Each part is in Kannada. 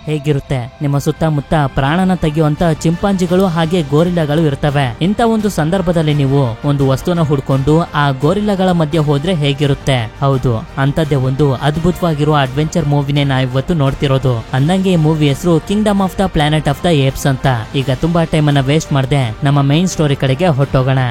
ಹೇಗಿರುತ್ತೆ? ನಿಮ್ಮ ಸುತ್ತಮುತ್ತ ಪ್ರಾಣನ ತೆಗೆಯುವಂತ ಚಿಂಪಾಂಜಿಗಳು ಹಾಗೆ ಗೋರಿಲ್ಲಾಗಳು ಇರ್ತವೆ. ಇಂತ ಒಂದು ಸಂದರ್ಭದಲ್ಲಿ ನೀವು ಒಂದು ವಸ್ತುನ ಹುಡ್ಕೊಂಡು ಆ ಗೋರಿಲ್ಲಾಗಳ ಮಧ್ಯೆ ಹೋದ್ರೆ ಹೇಗಿರುತ್ತೆ? ಹೌದು, ಅಂತದ್ದೇ ಒಂದು ಅದ್ಭುತವಾಗಿರುವ ಅಡ್ವೆಂಚರ್ ಮೂವಿನೇ ನಾವಿವತ್ತು ನೋಡ್ತಿರೋದು. ಅಂದಂಗೆ ಈ ಮೂವಿ ಹೆಸರು Kingdom of the Planet of the Apes ಅಂತ. ಈಗ ತುಂಬಾ ಟೈಮ್ ಅನ್ನ ವೇಸ್ಟ್ ಮಾಡದೆ ನಮ್ಮ ಮೈನ್ ಸ್ಟೋರಿ ಕಡೆಗೆ ಹೊಟ್ಟೋಗೋಣ.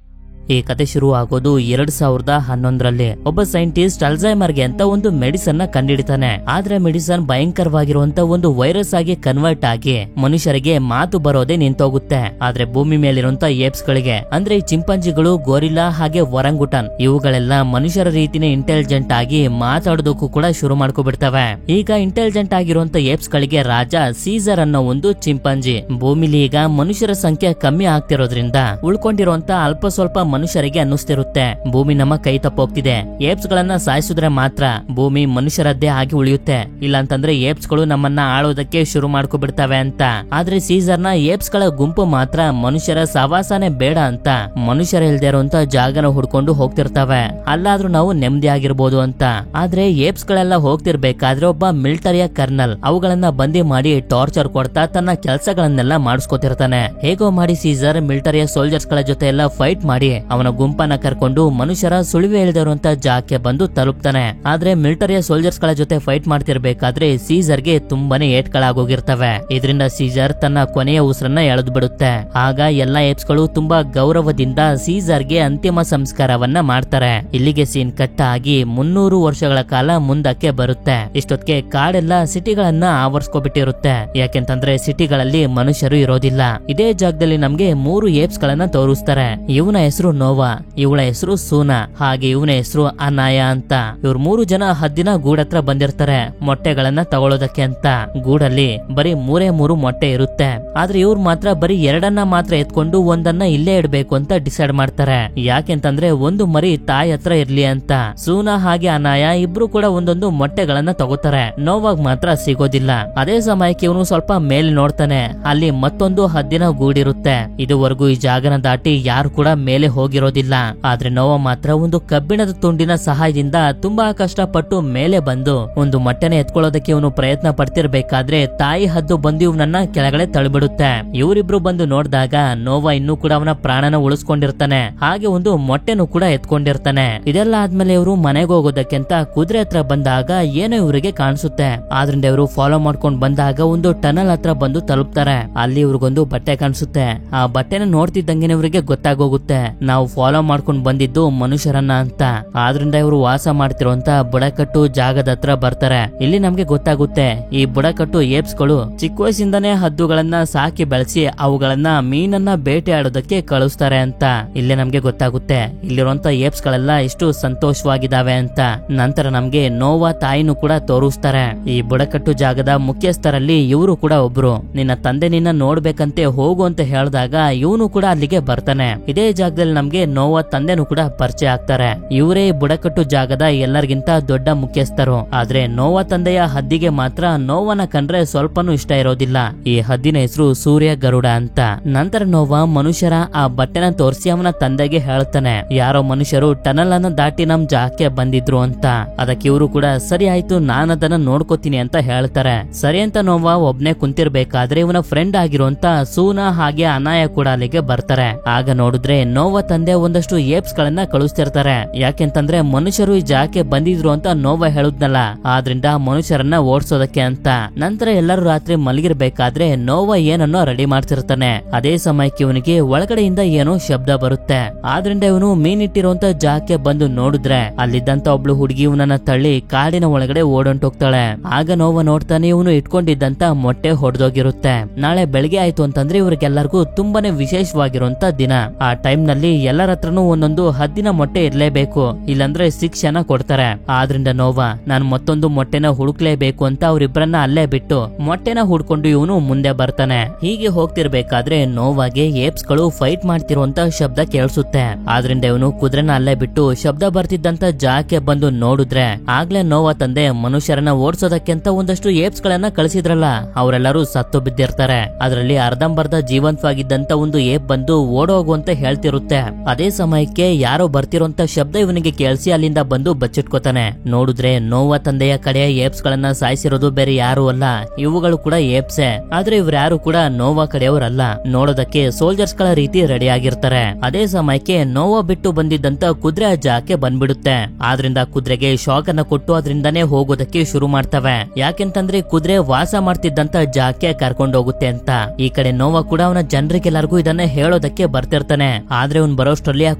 ಈ ಕತೆ ಶುರು ಆಗೋದು 2011ರಲ್ಲಿ. ಒಬ್ಬ ಸೈಂಟಿಸ್ಟ್ ಅಲ್ಝೈಮರ್ಗೆ ಅಂತ ಒಂದು ಮೆಡಿಸನ್ ನ ಕಂಡಿಡಿತಾನೆ. ಆದ್ರೆ ಮೆಡಿಸನ್ ಭಯಂಕರವಾಗಿರುವಂತ ಒಂದು ವೈರಸ್ ಆಗಿ ಕನ್ವರ್ಟ್ ಆಗಿ ಮನುಷ್ಯರಿಗೆ ಮಾತು ಬರೋದೇ ನಿಂತೋಗುತ್ತೆ. ಆದ್ರೆ ಭೂಮಿ ಮೇಲಿರುವಂತ ಏಪ್ಸ್ ಗಳಿಗೆ, ಅಂದ್ರೆ ಈ ಚಿಂಪಾಂಜಿಗಳು, ಗೋರಿಲ್ಲಾ ಹಾಗೆ ಒರಂಗುಟನ್, ಇವುಗಳೆಲ್ಲ ಮನುಷ್ಯರ ರೀತಿನೇ ಇಂಟೆಲಿಜೆಂಟ್ ಆಗಿ ಮಾತಾಡೋದಕ್ಕೂ ಕೂಡ ಶುರು ಮಾಡ್ಕೊಬಿಡ್ತವೆ. ಈಗ ಇಂಟೆಲಿಜೆಂಟ್ ಆಗಿರುವಂತ ಏಪ್ಸ್ ಗಳಿಗೆ ರಾಜ ಸೀಸರ್ ಅನ್ನೋ ಒಂದು ಚಿಂಪಾಂಜಿ. ಭೂಮಿಲಿ ಈಗ ಮನುಷ್ಯರ ಸಂಖ್ಯೆ ಕಮ್ಮಿ ಆಗ್ತಿರೋದ್ರಿಂದ ಉಳ್ಕೊಂಡಿರುವಂತ ಅಲ್ಪ ಸ್ವಲ್ಪ ಮನುಷ್ಯರಿಗೆ ಅನ್ನಿಸ್ತಿರುತ್ತೆ, ಭೂಮಿ ನಮ್ಮ ಕೈ ತಪ್ಪೋಗ್ತಿದೆ. ಏಪ್ಸ್ ಗಳನ್ನ ಸಾಯಿಸಿದ್ರೆ ಮಾತ್ರ ಭೂಮಿ ಮನುಷ್ಯರದ್ದೇ ಆಗಿ ಉಳಿಯುತ್ತೆ, ಇಲ್ಲಾಂತಂದ್ರೆ ಏಪ್ಸ್ ಗಳು ನಮ್ಮನ್ನ ಆಳೋದಕ್ಕೆ ಶುರು ಮಾಡ್ಕೊಬಿಡ್ತವೆ ಅಂತ. ಆದ್ರೆ ಸೀಸರ್ನ ಏಪ್ಸ್ ಗಳ ಗುಂಪು ಮಾತ್ರ ಮನುಷ್ಯರ ಸವಾಸನೆ ಬೇಡ ಅಂತ ಮನುಷ್ಯರ ಇಲ್ದೇ ಇರುವಂತ ಜಾಗನ ಹುಡ್ಕೊಂಡು ಹೋಗ್ತಿರ್ತವೆ. ಅಲ್ಲಾದ್ರೂ ನಾವು ನೆಮ್ಮದಿ ಆಗಿರ್ಬೋದು ಅಂತ. ಆದ್ರೆ ಏಪ್ಸ್ ಗಳೆಲ್ಲ ಹೋಗ್ತಿರ್ಬೇಕಾದ್ರೆ ಒಬ್ಬ ಮಿಲಿಟರಿಯ ಕರ್ನಲ್ ಅವುಗಳನ್ನ ಬಂದಿ ಮಾಡಿ ಟಾರ್ಚರ್ ಕೊಡ್ತಾ ತನ್ನ ಕೆಲಸಗಳನ್ನೆಲ್ಲ ಮಾಡಿಸ್ಕೊತಿರ್ತಾನೆ. ಹೇಗೋ ಮಾಡಿ ಸೀಸರ್ ಮಿಲಿಟರಿಯ ಸೋಲ್ಜರ್ಸ್ ಗಳ ಜೊತೆ ಎಲ್ಲ ಫೈಟ್ ಮಾಡಿ ಅವನ ಗುಂಪನ್ನ ಕರ್ಕೊಂಡು ಮನುಷ್ಯರ ಸುಳಿವೆ ಇಳಿದಿರುವಂತ ಜಾಗಕ್ಕೆ ಬಂದು ತಲುಪ್ತಾನೆ. ಆದ್ರೆ ಮಿಲಿಟರಿಯ ಸೋಲ್ಜರ್ಸ್ ಗಳ ಜೊತೆ ಫೈಟ್ ಮಾಡ್ತಿರ್ಬೇಕಾದ್ರೆ ಸೀಸರ್ಗೆ ತುಂಬಾನೇ ಏಟ್ಗಳಾಗೋಗಿರ್ತವೆ. ಇದರಿಂದ ಸೀಸರ್ ತನ್ನ ಕೊನೆಯ ಉಸಿರನ್ನ ಎಳೆದು ಬಿಡುತ್ತೆ. ಆಗ ಎಲ್ಲಾ ಏಪ್ಸ್ ಗಳು ತುಂಬಾ ಗೌರವದಿಂದ ಸೀಸರ್ಗೆ ಅಂತಿಮ ಸಂಸ್ಕಾರವನ್ನ ಮಾಡ್ತಾರೆ. ಇಲ್ಲಿಗೆ ಸೀನ್ ಕಟ್ ಆಗಿ 300 ವರ್ಷಗಳ ಕಾಲ ಮುಂದಕ್ಕೆ ಬರುತ್ತೆ. ಇಷ್ಟೊತ್ತಿಗೆ ಕಾಡೆಲ್ಲ ಸಿಟಿಗಳನ್ನ ಆವರಿಸ್ಕೊಬಿಟ್ಟಿರುತ್ತೆ. ಯಾಕೆಂತಂದ್ರೆ ಸಿಟಿಗಳಲ್ಲಿ ಮನುಷ್ಯರು ಇರೋದಿಲ್ಲ. ಇದೇ ಜಾಗದಲ್ಲಿ ನಮ್ಗೆ 3 ಏಪ್ಸ್ ಗಳನ್ನ ತೋರಿಸ್ತಾರೆ. ಇವನ ಹೆಸರು ನೋವಾ, ಇವಳ ಹೆಸರು ಸೂನಾ, ಹಾಗೆ ಇವನ ಹೆಸರು ಅನಾಯ ಅಂತ. ಇವ್ರು 3 ಜನ ಹದ್ದಿನ ಗೂಡತ್ರ ಬಂದಿರ್ತಾರೆ ಮೊಟ್ಟೆಗಳನ್ನ ತಗೊಳ್ಳೋದಕ್ಕೆ ಅಂತ. ಗೂಡಲ್ಲಿ ಬರೀ 3 ಮೊಟ್ಟೆ ಇರುತ್ತೆ. ಆದ್ರೆ ಇವ್ರು ಮಾತ್ರ ಬರೀ 2 ಮಾತ್ರ ಎತ್ಕೊಂಡು ಒಂದನ್ನ ಇಲ್ಲೇ ಇಡ್ಬೇಕು ಅಂತ ಡಿಸೈಡ್ ಮಾಡ್ತಾರೆ. ಯಾಕೆಂತಂದ್ರೆ ಒಂದು ಮರಿ ತಾಯಿ ಹತ್ರ ಇರ್ಲಿ ಅಂತ. ಸೂನಾ ಹಾಗೆ ಅನಾಯ ಇಬ್ರು ಕೂಡ ಒಂದೊಂದು ಮೊಟ್ಟೆಗಳನ್ನ ತಗೋತಾರೆ. ನೋವಾಗ್ ಮಾತ್ರ ಸಿಗೋದಿಲ್ಲ. ಅದೇ ಸಮಯಕ್ಕೆ ಇವನು ಸ್ವಲ್ಪ ಮೇಲೆ ನೋಡ್ತಾನೆ, ಅಲ್ಲಿ ಮತ್ತೊಂದು ಹದ್ದಿನ ಗೂಡಿರುತ್ತೆ. ಇದುವರೆಗೂ ಈ ಜಾಗನ ದಾಟಿ ಯಾರು ಕೂಡ ಮೇಲೆ ಹೋಗಿರೋದಿಲ್ಲ. ಆದ್ರೆ ನೋವಾ ಮಾತ್ರ ಒಂದು ಕಬ್ಬಿಣದ ತುಂಡಿನ ಸಹಾಯದಿಂದ ತುಂಬಾ ಕಷ್ಟಪಟ್ಟು ಮೇಲೆ ಬಂದು ಒಂದು ಮೊಟ್ಟೆನ ಎತ್ಕೊಳ್ಳೋದಕ್ಕೆ ಇವನು ಪ್ರಯತ್ನ ಪಡ್ತಿರ್ಬೇಕಾದ್ರೆ ತಾಯಿ ಹದ್ದು ಬಂದು ಇವನನ್ನ ಕೆಳಗಡೆ ತಳ್ಳಿಬಿಡುತ್ತೆ. ಇವರಿಬ್ರು ಬಂದು ನೋಡಿದಾಗ ನೋವಾ ಇನ್ನೂ ಕೂಡ ಅವನ ಪ್ರಾಣನ ಉಳಿಸ್ಕೊಂಡಿರ್ತಾನೆ, ಹಾಗೆ ಒಂದು ಮೊಟ್ಟೆನೂ ಕೂಡ ಎತ್ಕೊಂಡಿರ್ತಾನೆ. ಇದೆಲ್ಲ ಆದ್ಮೇಲೆ ಇವರು ಮನೆಗೆ ಹೋಗೋದಕ್ಕೆ ಅಂತ ಕುದುರೆ ಹತ್ರ ಬಂದಾಗ ಏನೋ ಇವರಿಗೆ ಕಾಣಿಸುತ್ತೆ. ಆದ್ರಿಂದ ಇವರು ಫಾಲೋ ಮಾಡ್ಕೊಂಡ್ ಬಂದಾಗ ಒಂದು ಟನಲ್ ಹತ್ರ ಬಂದು ತಲುಪ್ತಾರೆ. ಅಲ್ಲಿ ಇವ್ರಿಗೊಂದು ಬಟ್ಟೆ ಕಾಣಿಸುತ್ತೆ. ಆ ಬಟ್ಟೆನ ನೋಡ್ತಿದ್ದಂಗೆ ಇವರಿಗೆ ಗೊತ್ತಾಗೋಗುತ್ತೆ, ನಾವು ಫಾಲೋ ಮಾಡ್ಕೊಂಡ್ ಬಂದಿದ್ದು ಮನುಷ್ಯರನ್ನ ಅಂತ. ಆದ್ರಿಂದ ಇವರು ವಾಸ ಮಾಡ್ತಿರುವಂತ ಬುಡಕಟ್ಟು ಜಾಗದ ಹತ್ರ ಬರ್ತಾರೆ. ಇಲ್ಲಿ ನಮ್ಗೆ ಗೊತ್ತಾಗುತ್ತೆ, ಈ ಬುಡಕಟ್ಟು ಏಪ್ಸ್ ಗಳು ಚಿಕ್ಕ ವಯಸ್ಸಿಂದಾನೇ ಹದ್ದುಗಳನ್ನ ಸಾಕಿ ಬೆಳೆಸಿ ಅವುಗಳನ್ನ ಮೀನನ್ನ ಬೇಟೆ ಆಡೋದಕ್ಕೆ ಕಳಿಸ್ತಾರೆ ಅಂತ. ಇಲ್ಲಿ ನಮ್ಗೆ ಗೊತ್ತಾಗುತ್ತೆ ಇಲ್ಲಿರುವಂತ ಏಪ್ಸ್ ಗಳೆಲ್ಲ ಎಷ್ಟು ಸಂತೋಷವಾಗಿದ್ದಾವೆ ಅಂತ. ನಂತರ ನಮ್ಗೆ ನೋವಾ ತಾಯಿನೂ ಕೂಡ ತೋರಿಸ್ತಾರೆ. ಈ ಬುಡಕಟ್ಟು ಜಾಗದ ಮುಖ್ಯಸ್ಥರಲ್ಲಿ ಇವರು ಕೂಡ ಒಬ್ರು. ನಿನ್ನ ತಂದೆ ನಿನ್ನ ನೋಡ್ಬೇಕಂತೆ ಹೋಗು ಅಂತ ಹೇಳಿದಾಗ ಇವನು ಕೂಡ ಅಲ್ಲಿಗೆ ಬರ್ತಾನೆ. ಇದೇ ಜಾಗದಲ್ಲಿ ನಮ್ಗೆ ನೋವಾ ತಂದೆನೂ ಕೂಡ ಪರಿಚಯ ಆಗ್ತಾರೆ. ಇವರೇ ಬುಡಕಟ್ಟು ಜಾಗದ ಎಲ್ಲರಿಗಿಂತ ದೊಡ್ಡ ಮುಖ್ಯಸ್ಥರು. ಆದ್ರೆ ನೋವಾ ತಂದೆಯ ಹದ್ದಿಗೆ ಮಾತ್ರ ನೋವನ ಕಂಡ್ರೆ ಸ್ವಲ್ಪನೂ ಇಷ್ಟ ಇರೋದಿಲ್ಲ. ಈ ಹದ್ದಿನ ಹೆಸರು ಸೂರ್ಯ ಗರುಡ ಅಂತ. ನಂತರ ನೋವಾ ಮನುಷ್ಯರ ಆ ಬಟ್ಟೆನ ತೋರಿಸಿ ಅವನ ತಂದೆಗೆ ಹೇಳ್ತಾನೆ, ಯಾರೋ ಮನುಷ್ಯರು ಟನಲ್ ಅನ್ನ ದಾಟಿ ನಮ್ ಜಾಗಕ್ಕೆ ಬಂದಿದ್ರು ಅಂತ. ಅದಕ್ಕೆ ಇವರು ಕೂಡ ಸರಿ ಆಯ್ತು, ನಾನು ಅದನ್ನ ನೋಡ್ಕೋತೀನಿ ಅಂತ ಹೇಳ್ತಾರೆ. ಸರಿ ಅಂತ ನೋವಾ ಒಬ್ನೇ ಕುಂತಿರ್ಬೇಕಾದ್ರೆ ಇವನ ಫ್ರೆಂಡ್ ಆಗಿರುವಂತ ಸೂನಾ ಹಾಗೆ ಅನಾಯ ಕೂಡ ಅಲ್ಲಿಗೆ ಬರ್ತಾರೆ. ಆಗ ನೋಡಿದ್ರೆ ನೋವಾ ತಂದೆ ಒಂದಷ್ಟು ಏಪ್ಸ್ ಗಳನ್ನ ಕಳಿಸ್ತಿರ್ತಾರೆ. ಯಾಕೆಂತಂದ್ರೆ ಮನುಷ್ಯರು ಈ ಜಾಗಕ್ಕೆ ಬಂದಿದ್ರು ಅಂತ ನೋವಾ ಹೇಳುದ್ನಲ್ಲ, ಆದ್ರಿಂದ ಮನುಷ್ಯರನ್ನ ಓಡಿಸೋದಕ್ಕೆ ಅಂತ. ನಂತರ ಎಲ್ಲರೂ ರಾತ್ರಿ ಮಲಗಿರ್ಬೇಕಾದ್ರೆ ನೋವಾ ಏನನ್ನೋ ರೆಡಿ ಮಾಡ್ತಿರ್ತಾನೆ. ಅದೇ ಸಮಯಕ್ಕೆ ಇವನಿಗೆ ಒಳಗಡೆಯಿಂದ ಏನೋ ಶಬ್ದ ಬರುತ್ತೆ. ಆದ್ರಿಂದ ಇವನು ಮೀನಿಟ್ಟಿರುವಂತ ಜಾಗಕ್ಕೆ ಬಂದು ನೋಡಿದ್ರೆ ಅಲ್ಲಿದ್ದಂತ ಒಬ್ಳು ಹುಡುಗಿ ಇವನನ್ನ ತಳ್ಳಿ ಕಾಡಿನ ಒಳಗಡೆ ಓಡೊಂಟೋಗ್ತಾಳೆ. ಆಗ ನೋವಾ ನೋಡ್ತಾನೆ, ಇವನು ಇಟ್ಕೊಂಡಿದ್ದಂತ ಮೊಟ್ಟೆ ಹೊಡೆದೋಗಿರುತ್ತೆ. ನಾಳೆ ಬೆಳಗ್ಗೆ ಆಯ್ತು ಅಂತಂದ್ರೆ ಇವ್ರಿಗೆಲ್ಲರಿಗೂ ತುಂಬಾನೇ ವಿಶೇಷವಾಗಿರುವಂತ ದಿನ. ಆ ಟೈಮ್ ನಲ್ಲಿ ಎಲ್ಲರ ಹತ್ರನೂ ಒಂದೊಂದು ಹದ್ದಿನ ಮೊಟ್ಟೆ ಇರ್ಲೇಬೇಕು, ಇಲ್ಲಾಂದ್ರೆ ಶಿಕ್ಷೆನ ಕೊಡ್ತಾರೆ. ಆದ್ರಿಂದ ನೋವಾ ನಾನು ಮತ್ತೊಂದು ಮೊಟ್ಟೆನ ಹುಡುಕ್ಲೇಬೇಕು ಅಂತ ಅವ್ರಿಬ್ರನ್ನ ಅಲ್ಲೇ ಬಿಟ್ಟು ಮೊಟ್ಟೆನ ಹುಡ್ಕೊಂಡು ಇವನು ಮುಂದೆ ಬರ್ತಾನೆ. ಹೀಗೆ ಹೋಗ್ತಿರ್ಬೇಕಾದ್ರೆ ನೋವಾಗೆ ಏಪ್ಸ್ ಗಳು ಫೈಟ್ ಮಾಡ್ತಿರುವಂತ ಶಬ್ದ ಕೇಳಿಸುತ್ತೆ. ಆದ್ರಿಂದ ಇವನು ಕುದುರೆನ ಅಲ್ಲೇ ಬಿಟ್ಟು ಶಬ್ದ ಬರ್ತಿದ್ದಂತ ಜಾಗಕ್ಕೆ ಬಂದು ನೋಡಿದ್ರೆ ಆಗ್ಲೇ ನೋವಾ ತಂದೆ ಮನುಷ್ಯರನ್ನ ಓಡಿಸೋದಕ್ಕೆ ಅಂತ ಒಂದಷ್ಟು ಏಪ್ಸ್ ಗಳನ್ನ ಕಳಿಸಿದ್ರಲ್ಲ, ಅವರೆಲ್ಲರೂ ಸತ್ತು ಬಿದ್ದಿರ್ತಾರೆ. ಅದರಲ್ಲಿ ಅರ್ಧಂಬರ್ಧ ಜೀವಂತವಾಗಿದ್ದಂತ ಒಂದು ಏಪ್ ಬಂದು ಓಡೋಗು ಅಂತ ಹೇಳ್ತಿರುತ್ತೆ. ಅದೇ ಸಮಯಕ್ಕೆ ಯಾರೋ ಬರ್ತಿರೋಂತ ಶಬ್ದ ಇವನಿಗೆ ಕೇಳಿಸಿ ಅಲ್ಲಿಂದ ಬಂದು ಬಚ್ಚಿಟ್ಕೋತಾನೆ. ನೋಡಿದ್ರೆ ನೋವಾ ತಂದೆಯ ಕಡೆ ಏಪ್ಸ್ ಗಳನ್ನ ಸಾಯಿಸಿರೋದು ಬೇರೆ ಯಾರು ಅಲ್ಲ, ಇವುಗಳು ಕೂಡ ಏಪ್ಸೆ. ಆದ್ರೆ ಇವ್ರು ಯಾರು ಕೂಡ ನೋವಾ ಕಡೆಯವರಲ್ಲ. ನೋಡೋದಕ್ಕೆ ಸೋಲ್ಜರ್ಸ್ ಗಳ ರೀತಿ ರೆಡಿ ಆಗಿರ್ತಾರೆ. ಅದೇ ಸಮಯಕ್ಕೆ ನೋವಾ ಬಿಟ್ಟು ಬಂದಿದ್ದಂತ ಕುದುರೆ ಆ ಜಾಗಕ್ಕೆ ಬಂದ್ಬಿಡುತ್ತೆ. ಆದ್ರಿಂದ ಕುದುರೆಗೆ ಶಾಕ್ ಅನ್ನ ಕೊಟ್ಟು ಅದರಿಂದಾನೇ ಹೋಗೋದಕ್ಕೆ ಶುರು ಮಾಡ್ತವೆ. ಯಾಕೆಂತಂದ್ರೆ ಕುದುರೆ ವಾಸ ಮಾಡ್ತಿದ್ದಂತ ಜಾಗಕ್ಕೆ ಕರ್ಕೊಂಡು ಹೋಗುತ್ತೆ ಅಂತ. ಈ ಕಡೆ ನೋವಾ ಕೂಡ ಅವನ ಜನರಿಗೆಲ್ಲರಿಗೂ ಇದನ್ನ ಹೇಳೋದಕ್ಕೆ ಬರ್ತಿರ್ತಾನೆ. ಆದ್ರೆ ಅವ್ನ್ ಬರೋಷ್ಟ್ರಲ್ಲಿ ಆ